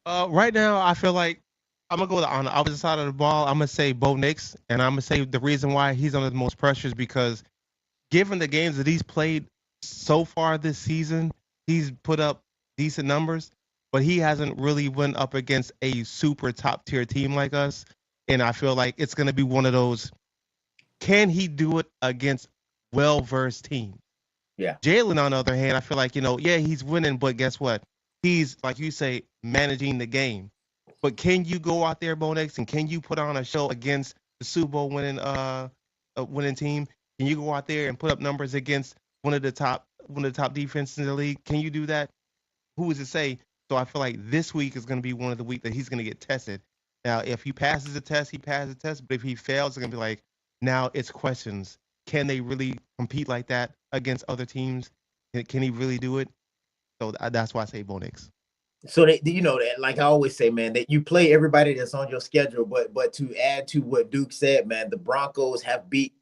Right now, I feel like I'm going to go on the opposite side of the ball. I'm going to say Bo Nix, and I'm going to say the reason why he's under the most pressure is because given the games that he's played so far this season, he's put up decent numbers, but he hasn't really went up against a super top-tier team like us. And I feel like it's going to be one of those, can he do it against well-versed teams? Yeah. Jalen, on the other hand, I feel like, he's winning, but guess what? He's, like you say, managing the game. But can you go out there, Bo Nix, and can you put on a show against the Super Bowl winning team? Can you go out there and put up numbers against one of the top defenses in the league? Can you do that? Who is to say? So I feel like this week is going to be one of the weeks that he's going to get tested. Now, if he passes the test, he passes the test. But if he fails, it's going to be like, now it's questions. Can they really compete like that against other teams? Can he really do it? So that's why I say Bo Nix. So that like I always say, man, that you play everybody that's on your schedule. But to add to what Duke said, man, the Broncos have beat.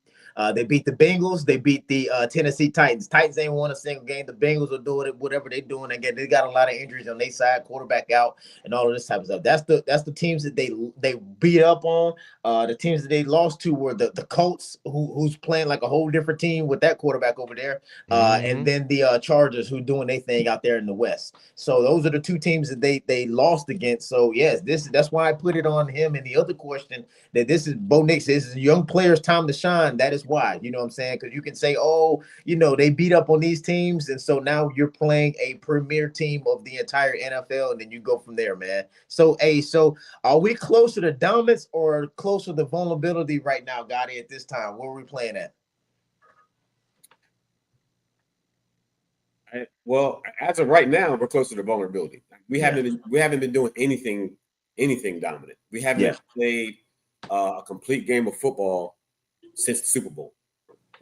They beat the Bengals. They beat the Tennessee Titans. Titans ain't won a single game. The Bengals are doing it, whatever they're doing. Again, they got a lot of injuries on their side, quarterback out, and all of this type of stuff. That's the teams that they beat up on. The teams that they lost to were the Colts, who's playing like a whole different team with that quarterback over there, and then the Chargers, who doing their thing out there in the West. So those are the two teams that they lost against. So yes, that's why I put it on him. And the other question that this is Bo Nix, this is young players' time to shine. That is why, you know what I'm saying? Because you can say, they beat up on these teams, and so now you're playing a premier team of the entire NFL, and then you go from there, man. So are we closer to dominance or closer to vulnerability right now, Gotti, at this time? Where are we playing at? Well, as of right now, we're closer to vulnerability. We haven't been doing anything dominant. We haven't played a complete game of football since the Super Bowl,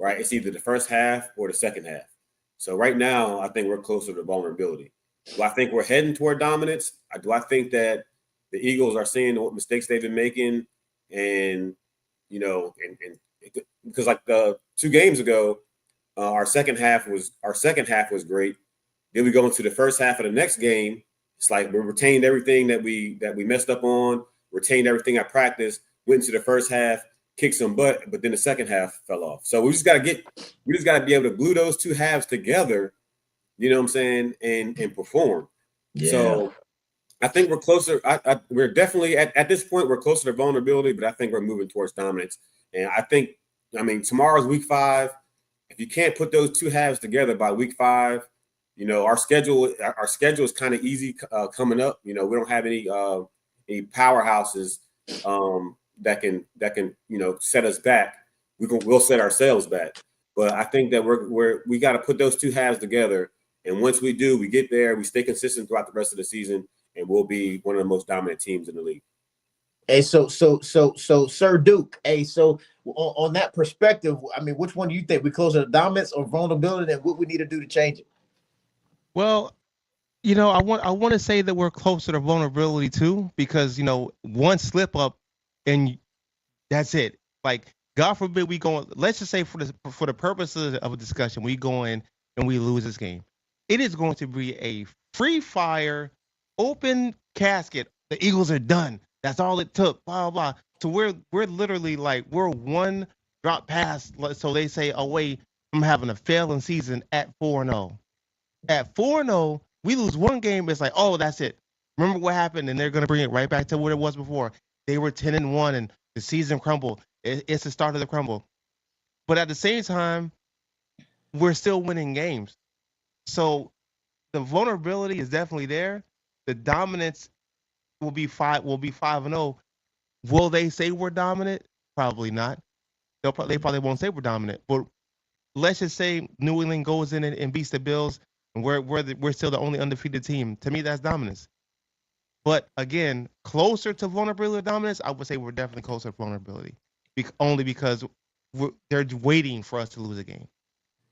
right? It's either the first half or the second half. So right now, I think we're closer to vulnerability. Do I think we're heading toward dominance? Do I think that the Eagles are seeing what mistakes they've been making, and because like the 2 games ago, our second half was great. Then we go into the first half of the next game. It's like we retained everything that we messed up on, retained everything I practiced, went into the first half, kicked some butt, but then the second half fell off. So we just got to be able to glue those 2 halves together, you know what I'm saying, and perform. Yeah. So I think we're closer. We're definitely at this point, we're closer to vulnerability, but I think we're moving towards dominance. And tomorrow's week 5. If you can't put those 2 halves together by week 5, our schedule is kind of easy coming up. We don't have any powerhouses that can set us back. We'll set ourselves back. But I think that we got to put those 2 halves together. And once we do, we get there, we stay consistent throughout the rest of the season, and we'll be one of the most dominant teams in the league. Hey, so Sir Duke. Hey, so on that perspective, I mean, which one do you think we closer to dominance or vulnerability, and what we need to do to change it? Well, I want to say that we're closer to vulnerability too, because one slip up and that's it. Like, God forbid we go. Let's just say for the purposes of a discussion, we go in and we lose this game. It is going to be a free fire, open casket. The Eagles are done. That's all it took. Blah blah. So we're literally like we're one drop past. So they say away from having a failing season at 4-0. At 4-0, we lose one game. It's like, oh, that's it. Remember what happened, and they're gonna bring it right back to what it was before. They were 10-1, and the season crumbled. It's the start of the crumble. But at the same time, we're still winning games. So the vulnerability is definitely there. The dominance will be 5-0. Will they say we're dominant? Probably not. They probably won't say we're dominant. But let's just say New England goes in and beats the Bills, and we're still the only undefeated team. To me, that's dominance. But again, closer to vulnerability or dominance, I would say we're definitely closer to vulnerability, only because they're waiting for us to lose a game.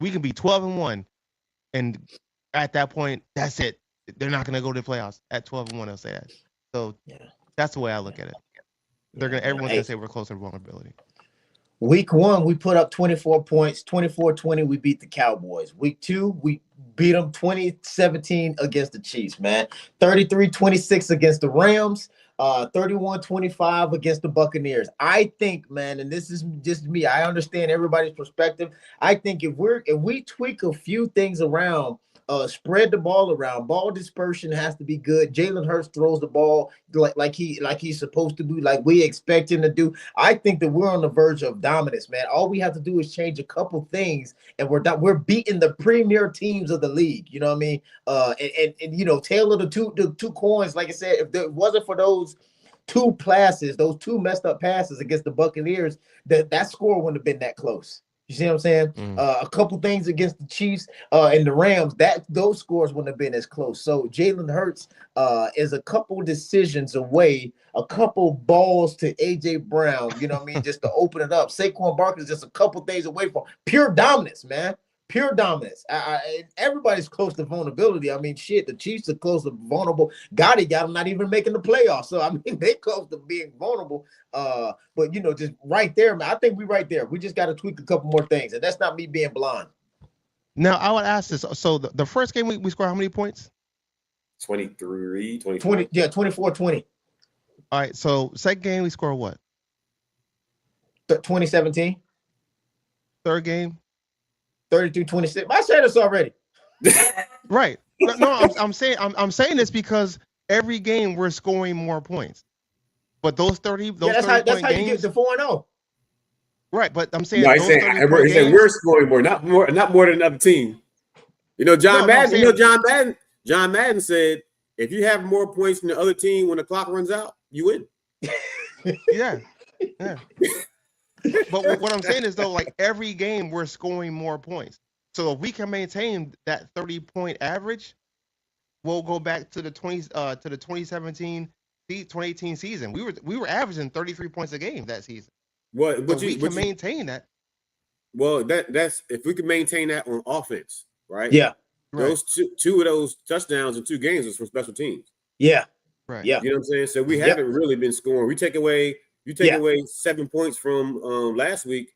We can be 12-1, and at that point, that's it. They're not going to go to the playoffs. At 12-1, they'll say that. So that's the way I look at it. Everyone's going to say we're closer to vulnerability. Week 1, we put up 24 points. 24-20, we beat the Cowboys. Week 2, we beat them 20-17 against the Chiefs, man. 33-26 against the Rams. 31-25 against the Buccaneers. I think, man, and this is just me, I understand everybody's perspective. I think if we tweak a few things around, spread the ball around, ball dispersion has to be good. Jalen Hurts throws the ball like he's supposed to do, like we expect him to do. I think that we're on the verge of dominance, man. All we have to do is change a couple things, and we're beating the premier teams of the league. You know what I mean? And tail of the two coins. Like I said, if it wasn't for those two messed up passes against the Buccaneers, that score wouldn't have been that close. You see what I'm saying? A couple things against the Chiefs and the Rams, those scores wouldn't have been as close. So Jalen Hurts is a couple decisions away, a couple balls to A.J. Brown, you know what I mean, just to open it up. Saquon Barkley is just a couple things away from pure dominance, man. Pure dominance. Everybody's close to vulnerability. I mean, shit, the Chiefs are close to vulnerable. Gotti got them not even making the playoffs. So, I mean, they close to being vulnerable. But, just right there, man, I think we're right there. We just got to tweak a couple more things. And that's not me being blind. Now, I would ask this. So, the first game, we scored how many points? 23, 20. Yeah, 24-20. All right. So, second game, we scored what? 2017. Third game? 33-26. I said this already. Right. No, I'm saying this because every game we're scoring more points. But that's how you get to 4-0. Right, but I'm saying we're scoring more, not more than another team. John Madden said if you have more points than the other team when the clock runs out, you win. Yeah. But what I'm saying is, though, like every game we're scoring more points. So if we can maintain that 30-point average, we'll go back to the 2017, 2018 season. We were averaging 33 points a game that season. But we can maintain that. Well, that's if we can maintain that on offense, right? Yeah. Those two of those touchdowns in 2 games was from special teams. Yeah. Right. Yeah. You know what I'm saying? So we haven't really been scoring. You take away 7 points from last week.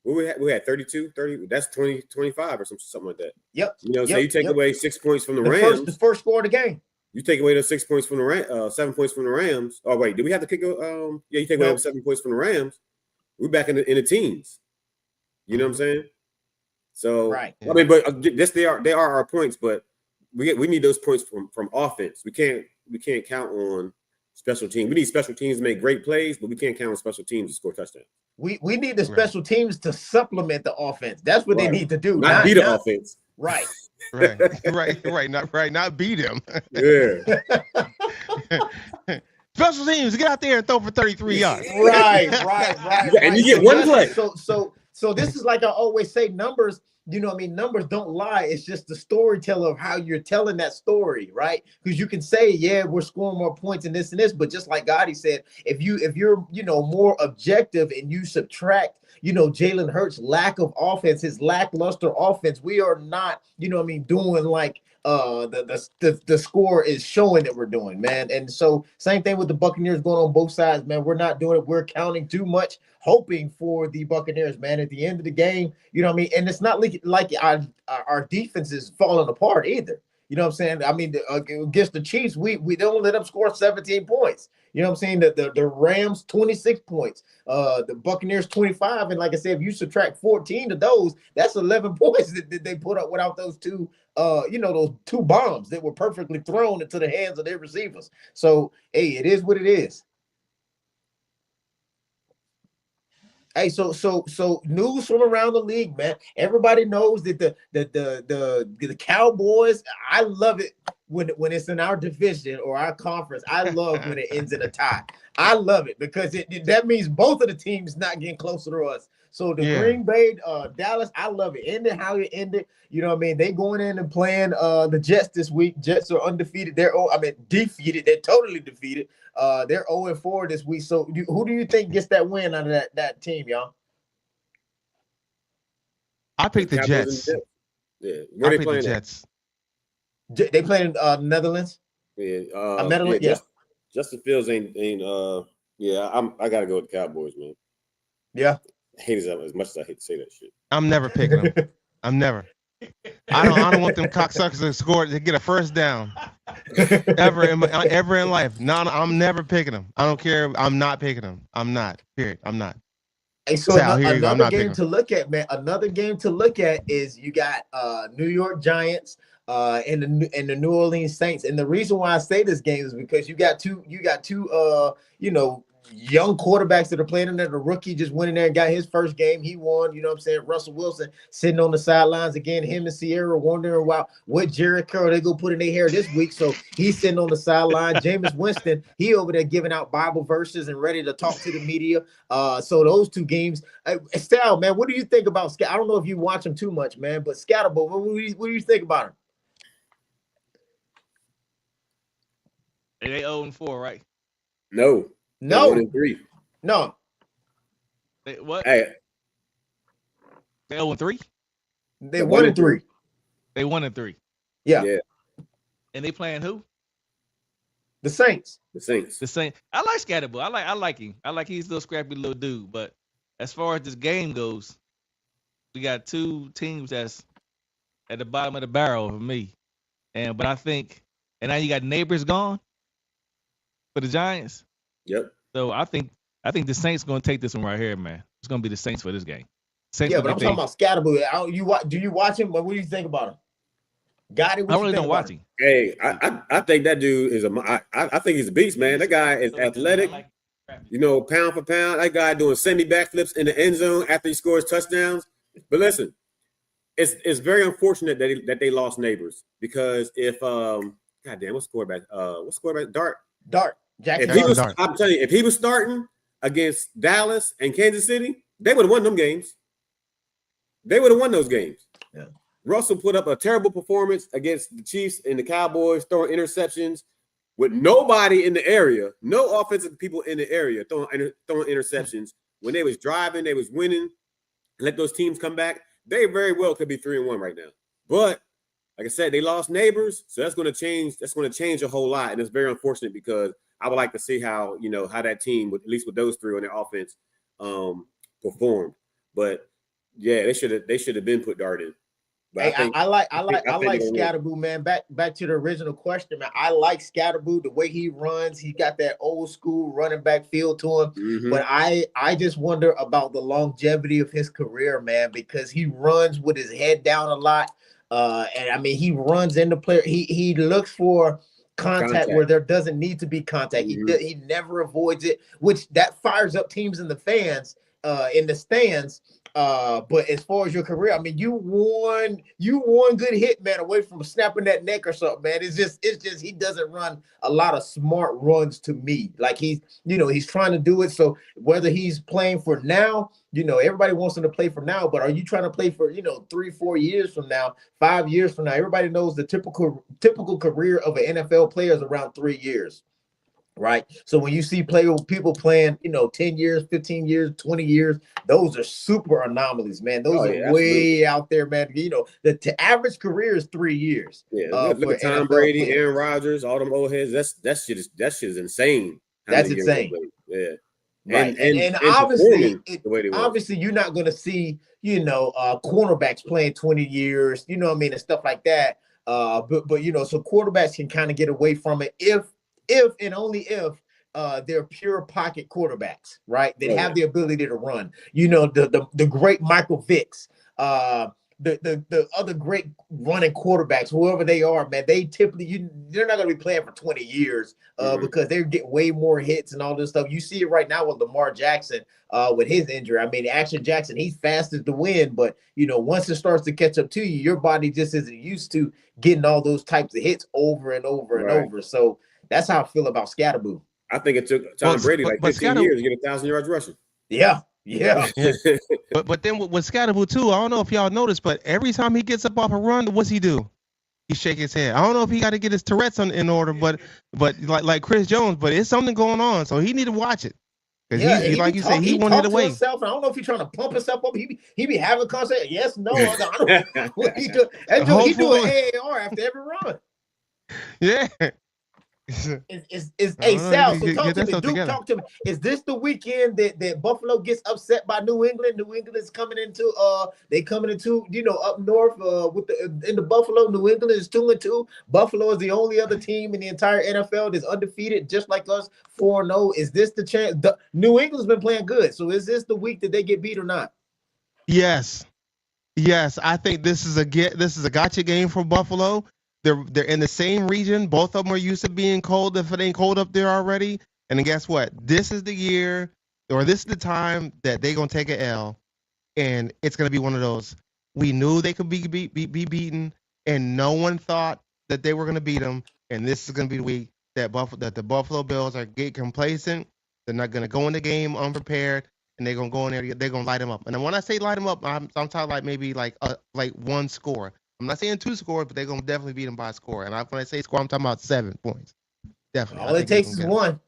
We had 32, 30. That's 20, 25 or something like that. Yep. So you take away 6 points from the Rams. The first score of the game. You take away those 6 points from the 7 points from the Rams. Oh wait, did we have to kick? You take away 7 points from the Rams. We're back in the teens. You know what I'm saying? So right. I mean, but they are our points, but we need those points from offense. We can't count on special teams. We need special teams to make great plays, but we can't count on special teams to score touchdowns. We need the special teams to supplement the offense. That's what they need to do. Not beat the offense. Right. Right. Not beat them. Yeah. Special teams, get out there and throw for 33 yards. Right. And you get one play. So this is like I always say, numbers you know what I mean, numbers don't lie. It's just the storyteller of how you're telling that story, right? Because you can say, yeah, we're scoring more points in this and this, but just like Gotti said, if you're more objective and you subtract, Jalen Hurts' lack of offense, his lackluster offense, we are not, doing like the score is showing that we're doing, man. And so same thing with the Buccaneers going on both sides, man. We're not doing it. We're counting too much, hoping for the Buccaneers, man. At the end of the game, you know what I mean? And it's not like our defense is falling apart either. You know what I'm saying? I mean, against the Chiefs, we don't let them score 17 points. You know what I'm saying? The Rams 26 points, the Buccaneers 25, and like I said, if you subtract 14 of those, that's 11 points that they put up without those two, those two bombs that were perfectly thrown into the hands of their receivers. So, hey, it is what it is. Hey, so news from around the league, man. Everybody knows that the Cowboys. I love it when it's in our division or our conference. I love when it ends in a tie. I love it because that means both of the teams not getting closer to us. So the Green Bay, Dallas, I love it. Ended how it ended. You know what I mean? They going in and playing the Jets this week. Jets are undefeated. Defeated. They're totally defeated. They're 0-4 this week. So who do you think gets that win out of that team, y'all? I picked the Jets. Yeah, where I they picked playing the Jets. They playing Netherlands. Yeah, Netherlands. Yeah. Justin Fields ain't. I gotta go with the Cowboys, man. Yeah. I hate it as much as I hate to say that shit. I'm never picking them. I'm never. I don't want them cocksuckers to score to get a first down ever in life. No, I'm never picking them. I don't care. I'm not picking them. I'm not. Period. I'm not. Hey, so another game to look at, man. Another game to look at is you got New York Giants and the New Orleans Saints. And the reason why I say this game is because you got two young quarterbacks that are playing in there. The rookie just went in there and got his first game. He won, you know what I'm saying? Russell Wilson sitting on the sidelines again. Him and Sierra wondering what Jerry Curl they go put in their hair this week. So he's sitting on the sideline. Jameis Winston, he over there giving out Bible verses and ready to talk to the media. So those two games. Sal, man, what do you think about I don't know if you watch him too much, man, but Scatterbo, what do you think about him? They 0-4, right? No. 1-3. No. What? Hey. They 0-3? They 1-3. They 1-3. Yeah. And they playing who? The Saints. The Saints. I like Scatterbo. I like him. I like he's a little scrappy little dude. But as far as this game goes, we got two teams that's at the bottom of the barrel for me. But I think, and now you got Neighbors gone for the Giants. Yep. So I think the Saints going to take this one right here, man. It's going to be the Saints for this game. Saints but I'm talking about Scatterbo. Do you watch him? What do you think about him? Gotti, I really don't watch him. Hey, I think that dude is I think he's a beast, man. That guy is athletic. Pound for pound. That guy doing semi backflips in the end zone after he scores touchdowns. But listen, it's very unfortunate that they lost Neighbors because if goddamn, what's quarterback? Dart. Jackson. I'm telling you, if he was starting against Dallas and Kansas City, they would have won them games. They would have won those games. Yeah. Russell put up a terrible performance against the Chiefs and the Cowboys, throwing interceptions with nobody in the area, no offensive people in the area throwing interceptions. When they was driving, they was winning. Let those teams come back. They very well could be 3-1 right now. But like I said, they lost Neighbors, so that's going to change. That's going to change a whole lot, and it's very unfortunate because I would like to see how that team, at least with those three on their offense, performed. But yeah, they should have been put Dart in. But I like Scatterbo, man. Back to the original question, man. I like Scatterbo, the way he runs. He got that old school running back feel to him. Mm-hmm. But I just wonder about the longevity of his career, man, because he runs with his head down a lot. And I mean, he runs into player. He looks for contact where there doesn't need to be contact. Mm-hmm. He never avoids it, which that fires up teams and the fans. in the stands. But as far as your career, I mean, you one good hit, man, away from snapping that neck or something, man. It's just he doesn't run a lot of smart runs to me. Like he's trying to do it. So whether he's playing for now, everybody wants him to play for now, but are you trying to play for 3-4 years from now, 5 years from now? Everybody knows the typical career of an NFL player is around 3 years. Right. So when you see people playing, 10 years, 15 years, 20 years, those are super anomalies, man. Those are way out there, man. The average career is 3 years. Yeah, look at Tom Brady, Aaron Rodgers, all them old heads. That shit is insane. That's insane. Yeah. Right. And obviously you're not going to see, cornerbacks playing 20 years, and stuff like that. But so quarterbacks can kind of get away from it if and only if they're pure pocket quarterbacks, right? That have the ability to run. The great Michael Vicks, the other great running quarterbacks, whoever they are, man, they typically they're not going to be playing for 20 years because they get way more hits and all this stuff. You see it right now with Lamar Jackson with his injury. I mean, Action Jackson, he's fast as the wind, but once it starts to catch up to you, your body just isn't used to getting all those types of hits over and over and over. So that's how I feel about Scatterboo. I think it took Tom Brady 15 years to get 1,000 yards rushing. Yeah. But then with Scatterboo too, I don't know if y'all noticed, but every time he gets up off a run, what's he do? He shake his head. I don't know if he got to get his Tourette's in order, but like Chris Jones, but it's something going on, so he need to watch it. Because he like you said, he wanted to wait. Himself. I don't know if he's trying to pump himself up. He be having a conversation. Yes, no. I don't know what he do. He do an AAR after every run. Yeah. Sal, so talk to me. Duke, talk to me. Is this the weekend that Buffalo gets upset by New England? New England is coming into up north in the Buffalo. New England is 2-2. Buffalo is the only other team in the entire NFL that's undefeated, just like us, 4-0. Is this the chance? New England's been playing good, so is this the week that they get beat or not? Yes, I think this is a gotcha game for Buffalo. They're in the same region. Both of them are used to being cold if it ain't cold up there already. And then guess what? This is the year, or this is the time that they're going to take an L. And it's going to be one of those. We knew they could be beaten, and no one thought that they were going to beat them. And this is going to be the week that the Buffalo Bills are getting complacent. They're not going to go in the game unprepared, and they're going to go in there. They're going to light them up. And when I say light them up, I'm talking like maybe like one score. I'm not saying 2 scores, but they're going to definitely beat them by a score. And when I say score, I'm talking about 7 points. Definitely. All it takes is one.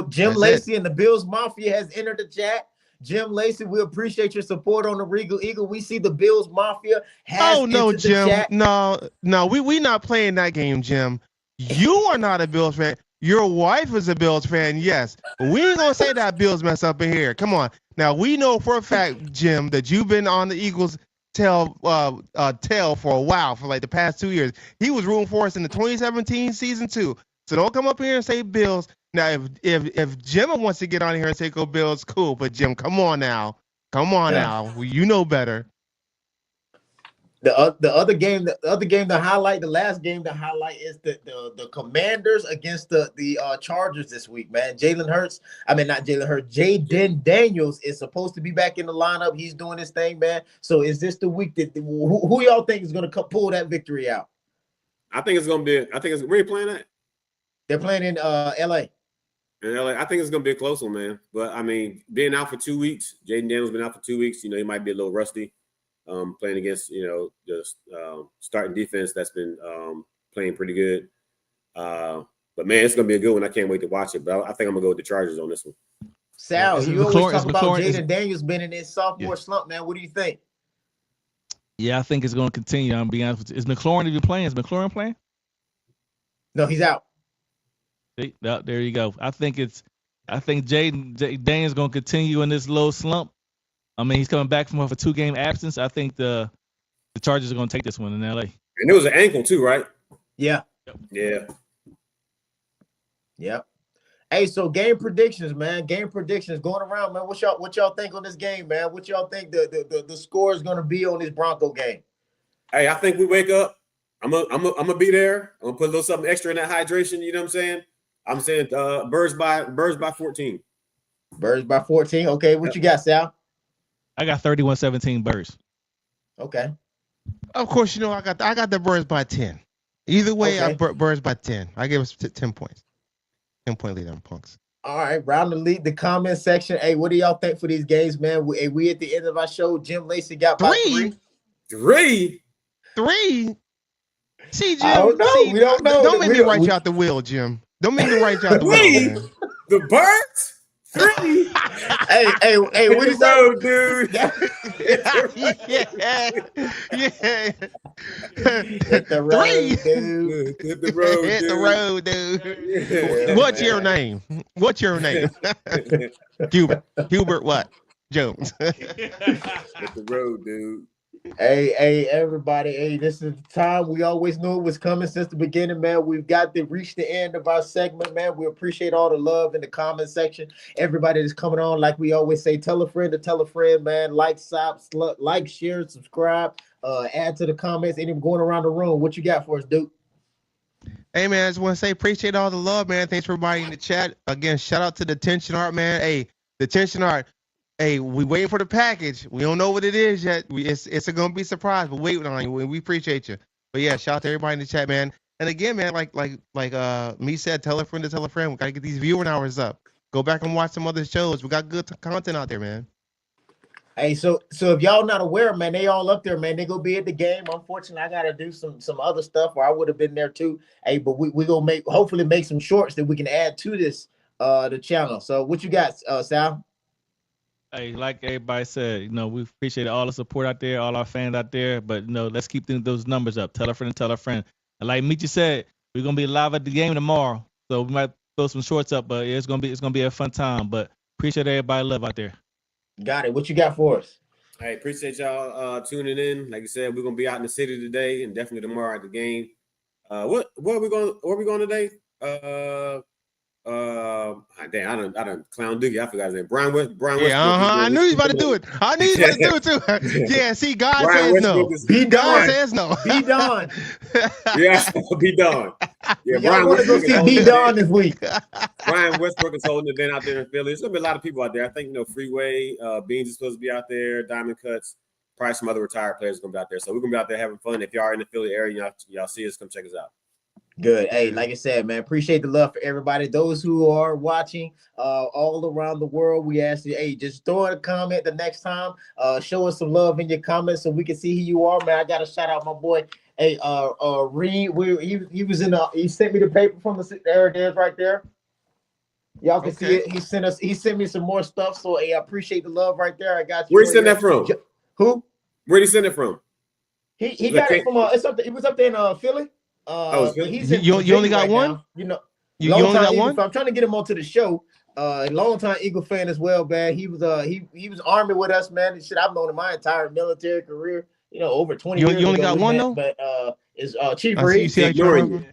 Jim Lacey and the Bills Mafia has entered the chat. Jim Lacey, we appreciate your support on the Regal Eagle. We see the Bills Mafia has entered the chat. No, we not playing that game, Jim. You are not a Bills fan. Your wife is a Bills fan, yes. But we ain't going to say that Bills mess up in here. Come on. Now, we know for a fact, Jim, that you've been on the Eagles tail for a while, for like the past 2 years. He was rooting for us in the 2017 season too. So don't come up here and say Bills. Now, if Jim wants to get on here and say go Bills, cool. But Jim, come on now. You know better. The other game to highlight, the last game to highlight is the Commanders against the Chargers this week, man. Jaden Daniels is supposed to be back in the lineup. He's doing his thing, man. So is this the week that who y'all think is going to pull that victory out? I think it's going to be. Where are you playing at? They're playing in L.A. In LA, I think it's going to be a close one, man. But I mean, being out for 2 weeks, Jaden Daniels been out for 2 weeks. He might be a little rusty. Playing against, the starting defense that's been playing pretty good. But, man, it's going to be a good one. I can't wait to watch it. But I think I'm going to go with the Chargers on this one. Sal, you always talk about Jaden Daniels been in his sophomore slump, man. What do you think? Yeah, I think it's going to continue. I'm being honest with you. Is McLaurin even playing? Is McLaurin playing? No, he's out. See, there you go. I think Jaden Daniels going to continue in this low slump. I mean, he's coming back from a 2-game absence. I think the Chargers are going to take this one in L.A. And it was an ankle too, right? Yeah. Yeah. Yep. Hey, so game predictions, man. Game predictions going around, man. What y'all think on this game, man? What y'all think the score is going to be on this Bronco game? Hey, I think we wake up. I'm gonna be there. I'm gonna put a little something extra in that hydration. You know what I'm saying? I'm saying Birds by 14. Birds by 14. Okay, what Yep. you got, Sal? I got 31-17 Birds. Okay. Of course, I got the Birds by 10. Either way, Okay. Birds by 10. I give us 10 points. 10-point lead on Punks. All right, round the comment section. Hey, what do y'all think for these games, man? We at the end of our show. Jim Lacey got by 3. 3. 3. See, I don't Jim. know. See, We don't know. don't make me write We- you out the wheel, Jim. Don't make me write you out the wheel, 3. man. The Birds. 3. Hey, Hit what the you say? road, dude. Yeah. Hit the road, 3. dude. Hit the road, Hit dude. the road, dude. Yeah, What's man. your name? What's your name? Hubert what? Jones. Hit the road, dude. Hey, everybody. Hey, this is the time. We always knew it was coming since the beginning, man. We've got to reach the end of our segment, man. We appreciate all the love in the comment section. Everybody that's coming on, like we always say, tell a friend to tell a friend, man. Like, share, subscribe, add to the comments, and even going around the room. What you got for us, Duke? Hey, man, I just want to say appreciate all the love, man. Thanks for everybody in the chat. Again, shout out to the Tension Art, man. Hey, the Tension Art. Hey, we waiting for the package. We don't know what it is yet. It's gonna be a surprise, but waiting on you. We appreciate you. But yeah, shout out to everybody in the chat, man. And again, man, like me said, tell a friend to tell a friend. We gotta get these viewing hours up. Go back and watch some other shows. We got good content out there, man. Hey, so if y'all not aware, man, they all up there, man. They gonna be at the game. Unfortunately, I gotta do some other stuff, or I would have been there too. Hey, but we gonna hopefully make some shorts that we can add to this the channel. So what you got, Sal? Hey, like everybody said, we appreciate all the support out there, all our fans out there. But let's keep those numbers up. Tell a friend and tell a friend. And like Michi said, we're gonna be live at the game tomorrow, so we might throw some shorts up. But it's gonna be a fun time. But appreciate everybody love out there. Got it. What you got for us? Hey, appreciate y'all tuning in. Like I said, we're gonna be out in the city today and definitely tomorrow at the game. Where are we going today? Damn, I done clown Doogie. I forgot his name. Brian Westbrook. Yeah, I knew he was about to do it. I knew he was about to do it too. Yeah, see, God Brian says no. Be God done. says no. Be done. Yeah, be done. Yeah, Y'all want to go see Be done this week? Brian Westbrook is holding an event out there in Philly. There's gonna be a lot of people out there. I think Freeway, Beans is supposed to be out there. Diamond Cuts, probably some other retired players are gonna be out there. So we're gonna be out there having fun. If y'all are in the Philly area, y'all see us, come check us out. Good. Hey, like I said, man, appreciate the love for everybody. Those who are watching all around the world, we ask you, hey, just throw in a comment the next time. Show us some love in your comments so we can see who you are, man. I gotta shout out my boy. Hey, Reed, he was he sent me the paper from there it is right there. Y'all can see it. He sent me some more stuff. So hey, I appreciate the love right there. I got you. Where'd he send that from? Who? Where'd he send it from? He got it from it was up there in Philly. You only got one? Now. You only got one? I'm trying to get him onto the show. Long time Eagle fan as well, man. He was he was Army with us, man. Shit, I've known him my entire military career. Over 20 years. You only got one though? But is Chief Reed. Ignoring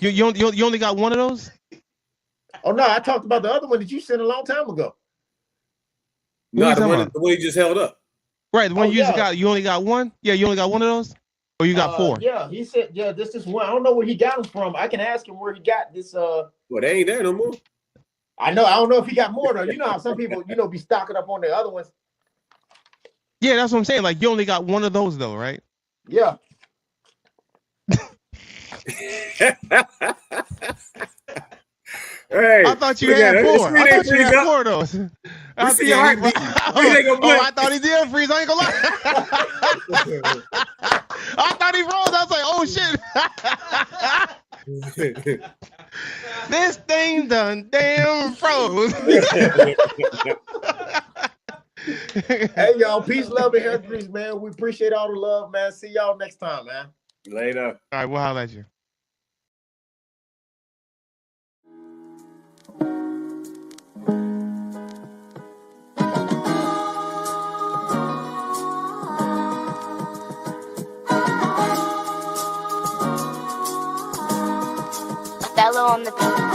you. You only got one of those? Oh no, I talked about the other one that you sent a long time ago. No, the one you just held up. Right, the one you just got. You only got one? Yeah, you only got one of those? Or you got 4? Yeah, he said, this is one. I don't know where he got them from. I can ask him where he got this. Well, they ain't there no more. I know. I don't know if he got more though. You know how some people, be stocking up on the other ones. Yeah, that's what I'm saying. Like you only got one of those though, right? Yeah. Hey, I thought you had 4. I thought you had 4 of those. I see your heartbeat. I thought he did freeze. I ain't gonna lie. I thought he froze. I was like, oh shit. This thing done damn froze. Hey y'all, peace, love, and hair grease, man. We appreciate all the love, man. See y'all next time, man. Later. All right, we'll holler at you. Bello on the beat.